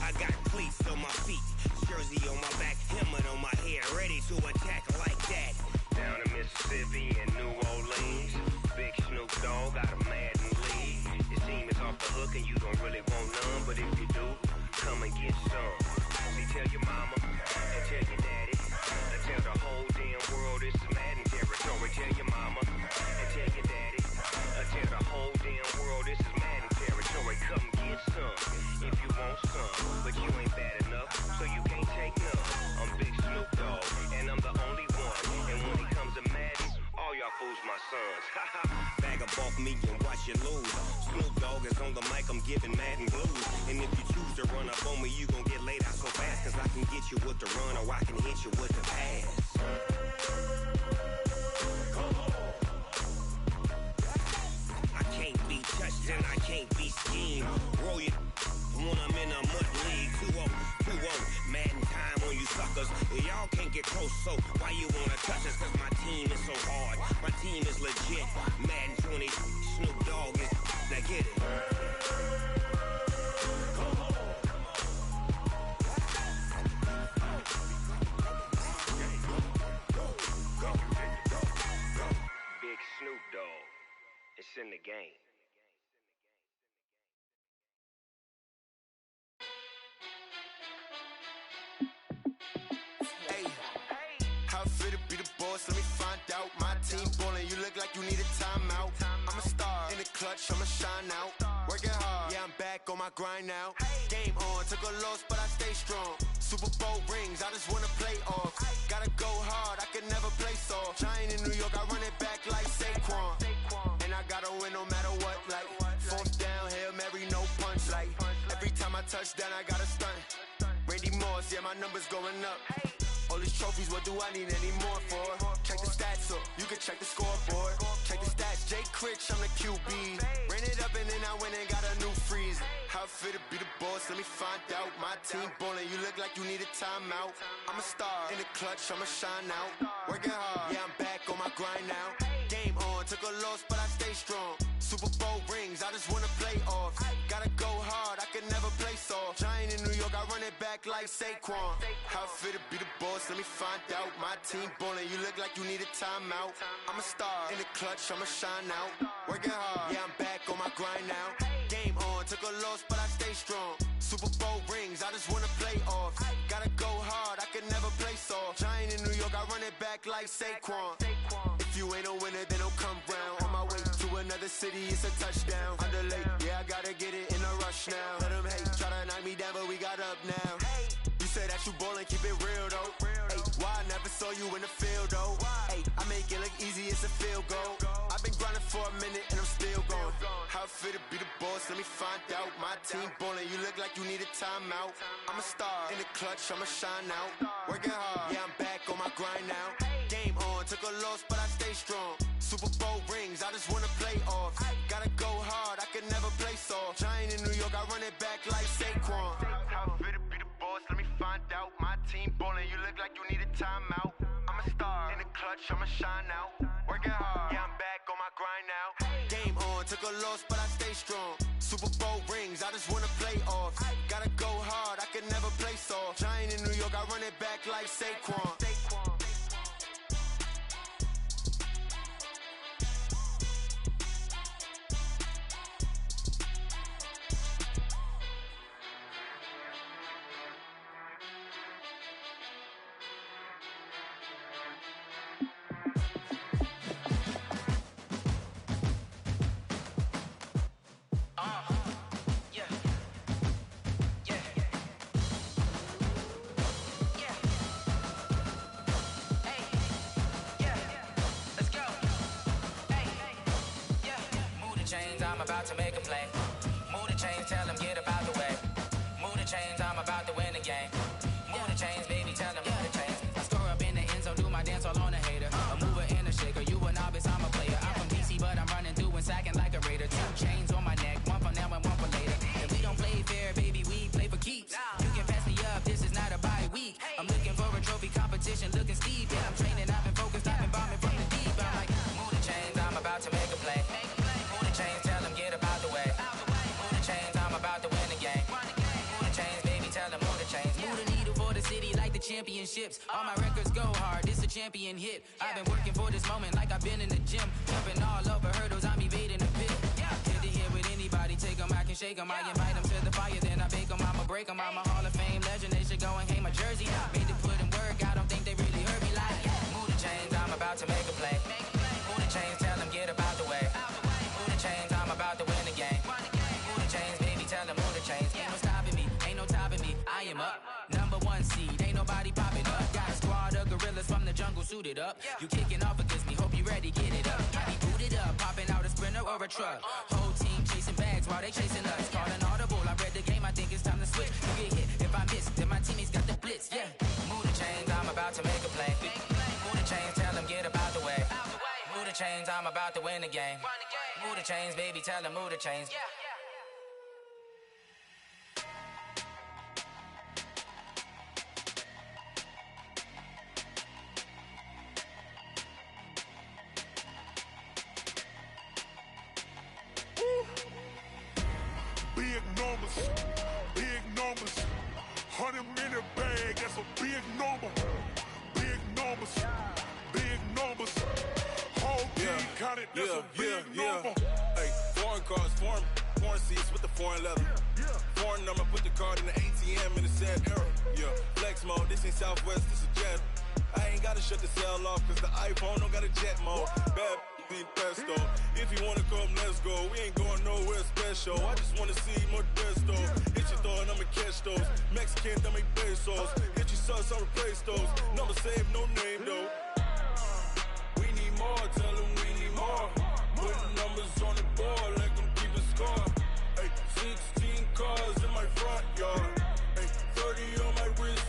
I got cleats on my feet, jersey on my back, helmet on my head, ready to attack like that. Down in Mississippi and New Orleans, Big Snoop Dogg got a Madden lead. His team is off the hook and you don't really want none, but if you do, come and get some. See, tell your mama and tell your daddy and tell the whole damn world this is Madden territory. Tell your mama and tell your daddy and tell the whole damn world this is Madden territory. Come get some if you want some, but you ain't bad enough, so you can't take none. I'm Big Snoop Dogg and I'm the only one, and when it comes to Madden, all y'all fools my sons. Bag up off me and watch you lose. Snoop Dogg is on the mic, I'm giving Madden blues. And if you choose to run up on me, you gon' get laid out so fast, cause I can get you with the run or I can hit you with the pass. I can't be touched and I can't be schemed. Roll you when I'm in a mud league. 2-0, Madden time on you suckers. Y'all can't get close, so why you wanna touch us? Cause my team is so hard, my team is legit. Madden 20, Snoop Dogg is, now get it. Big Snoop Dogg, it's in the game. How fit to be the boss? Let me find out. My team ballin', you look like you need a timeout. I'm a star in the clutch, I'ma shine out. Working hard, yeah, I'm back on my grind now. Game on, took a loss, but I stay strong. Super Bowl rings, I just wanna play off. Gotta go hard, I can never play soft. Giant in New York, I run it back yeah, my numbers going up. All these trophies, what do I need any more for? Check the stats up, you can check the scoreboard. Check the stats, Jay Critch, I'm the QB. Ran it up and then I went and got a new freeze. How it feel to be the boss, let me find out. My team ballin', you look like you need a timeout. I'm a star, in the clutch, I'ma shine out. Working hard, yeah, I'm back on my grind now. Game on, took a loss, but I stay strong. Super Bowl rings, I just wanna play off. Gotta go hard, I can never play soft. Giant in New York, I run it back like Saquon. How it feel to be the boss, let me find out. My team ballin', you look like you need a timeout. I'm a star, in the clutch, I'ma shine out. Working hard, yeah, I'm back on my grind now. Game on, took a loss, but I stay strong. Super Bowl rings, I just wanna play off. Gotta go hard, I can never play soft. Giant in New York, I run it back like Saquon. If you ain't a winner, then don't come round. On my way to another city, it's a touchdown. Underlay, yeah, I gotta get it in a rush now. Let them hate, try to knock me down, but we got up now. You say that you ballin', keep it real though. Ay, why I never saw you in the field though? Ay, I make it look easy, it's a field goal. I've been grinding for a minute and I'm still going. How it feel to be the boss, let me find out. My team ballin', you look like you need a timeout. I'm a star, in the clutch, I'ma shine out. Working hard, yeah, I'm back on my grind now. Game on, took a loss, but I stay strong. Super Bowl rings, I just wanna play off. Gotta go hard, I can never play soft. Giant in New York, I run it back like Saquon. How it feel to be the boss, let me find out. My team ballin', you look like you need a timeout. I'm a star, in the clutch, I'ma shine out. Working hard, yeah, I'm back on my grind now. Game on, took a loss, but I stay strong. Super Bowl rings, I just wanna play off. Gotta go hard, I can never play soft. Giant in New York, I run it back like Saquon. I'm about to make a play. Move the chains, tell them get up out the way. Move the chains, I'm about to win the game. Move the chains, baby, tell them move the chains. I score up in the end zone, do my dance all on a hater. A mover and a shaker, you a novice, I'm a player. I'm from DC, but I'm running through and sacking like a raider. 2 chains on my neck, one for now and one for later. If we don't play fair, baby, we play for keeps. You can pass me up, this is not a bye week. I'm looking for a trophy competition, looking steep. Yeah, I'm training, I've been focused, I've been bombing from the deep. I'm like, move the chains, I'm about to make a play. Move the chains, tell them get up out the way. Move the chains, I'm about to win the game. Move the chains, baby, tell them move the chains. Move the needle for the city like the championships. All my records go hard, this a champion hit. I've been working for this moment like I've been in the gym. Jumping all over hurdles, I'm evading the pit. Hit to hit with anybody, take them, I can shake them. I invite them to the fire, then I bake them, I'ma break them. I'm a Hall of Fame legend, they should go and hang my jersey. Made to put in work, I don't think they really heard me like. Move the chains, I'm about to make a play. Move the chains, tell them get up out the way. Move the chains, I'm about to win the game. Move the chains, baby, tell them move the chains. Ain't no stopping me, ain't no topping me. I am up, #1 seed, ain't nobody popping up. Got a squad of gorillas from the jungle suited up. You kicking off against me, hope you ready, get it up. I be booted up, popping out a sprinter or a truck. Whole team chasing bags while they chasing us. Calling audible, I read the game, I think it's time to switch. You get hit, if I miss, then my teammates got the blitz, yeah. Move the chains, I'm about to make a play. Move the chains, tell them get up out the way. Move the chains, I'm about to win the game. Move the chains, baby, tell them move the chains. Big numbers, big numbers. 100-minute bag, that's a big number. Big numbers, big numbers. Whole team counted, that's a big number. Hey, foreign cars, foreign seats with the foreign leather. Foreign number, put the card in the ATM in the sad era. Yeah, flex mode, this ain't Southwest, this is Jet. I ain't gotta shut the cell off, cause the iPhone don't got a jet mode. Bad need pesto. If you wanna come, let's go. We ain't going nowhere special. I just wanna see more desto. Hit your thought, I'ma catch those. Mexican, dame pesos. Hit your sauce, I'll replace those. Number save, no name though. We need more, tell them we need more. Putting numbers on the board, let them keep a score. Hey, 16 cars in my front yard. Hey, 30 on my wrist,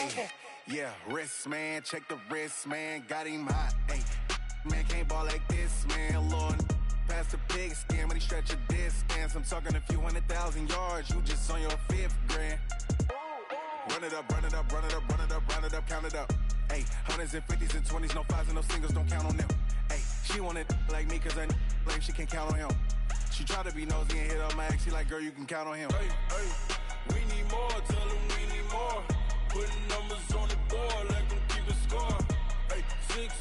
Ay, yeah, wrist, man, check the wrist, man, got him hot. Ay, man, can't ball like this, man, Lord. Pass the pig skin when he stretch a distance. I'm talking a few 100,000 yards, you just on your 5th grand. Run it up, run it up, run it up, run it up, run it up, count it up. Ay, hundreds and 50s and 20s, no 5s and no singles, don't count on them. Ay, she wanted like me cause I like she can count on him. She tried to be nosy and hit up my ex, she like, girl, you can count on him. Hey, hey, we need more, tell them we need more. Putting numbers on the board like I'm keeping score. Hey, 6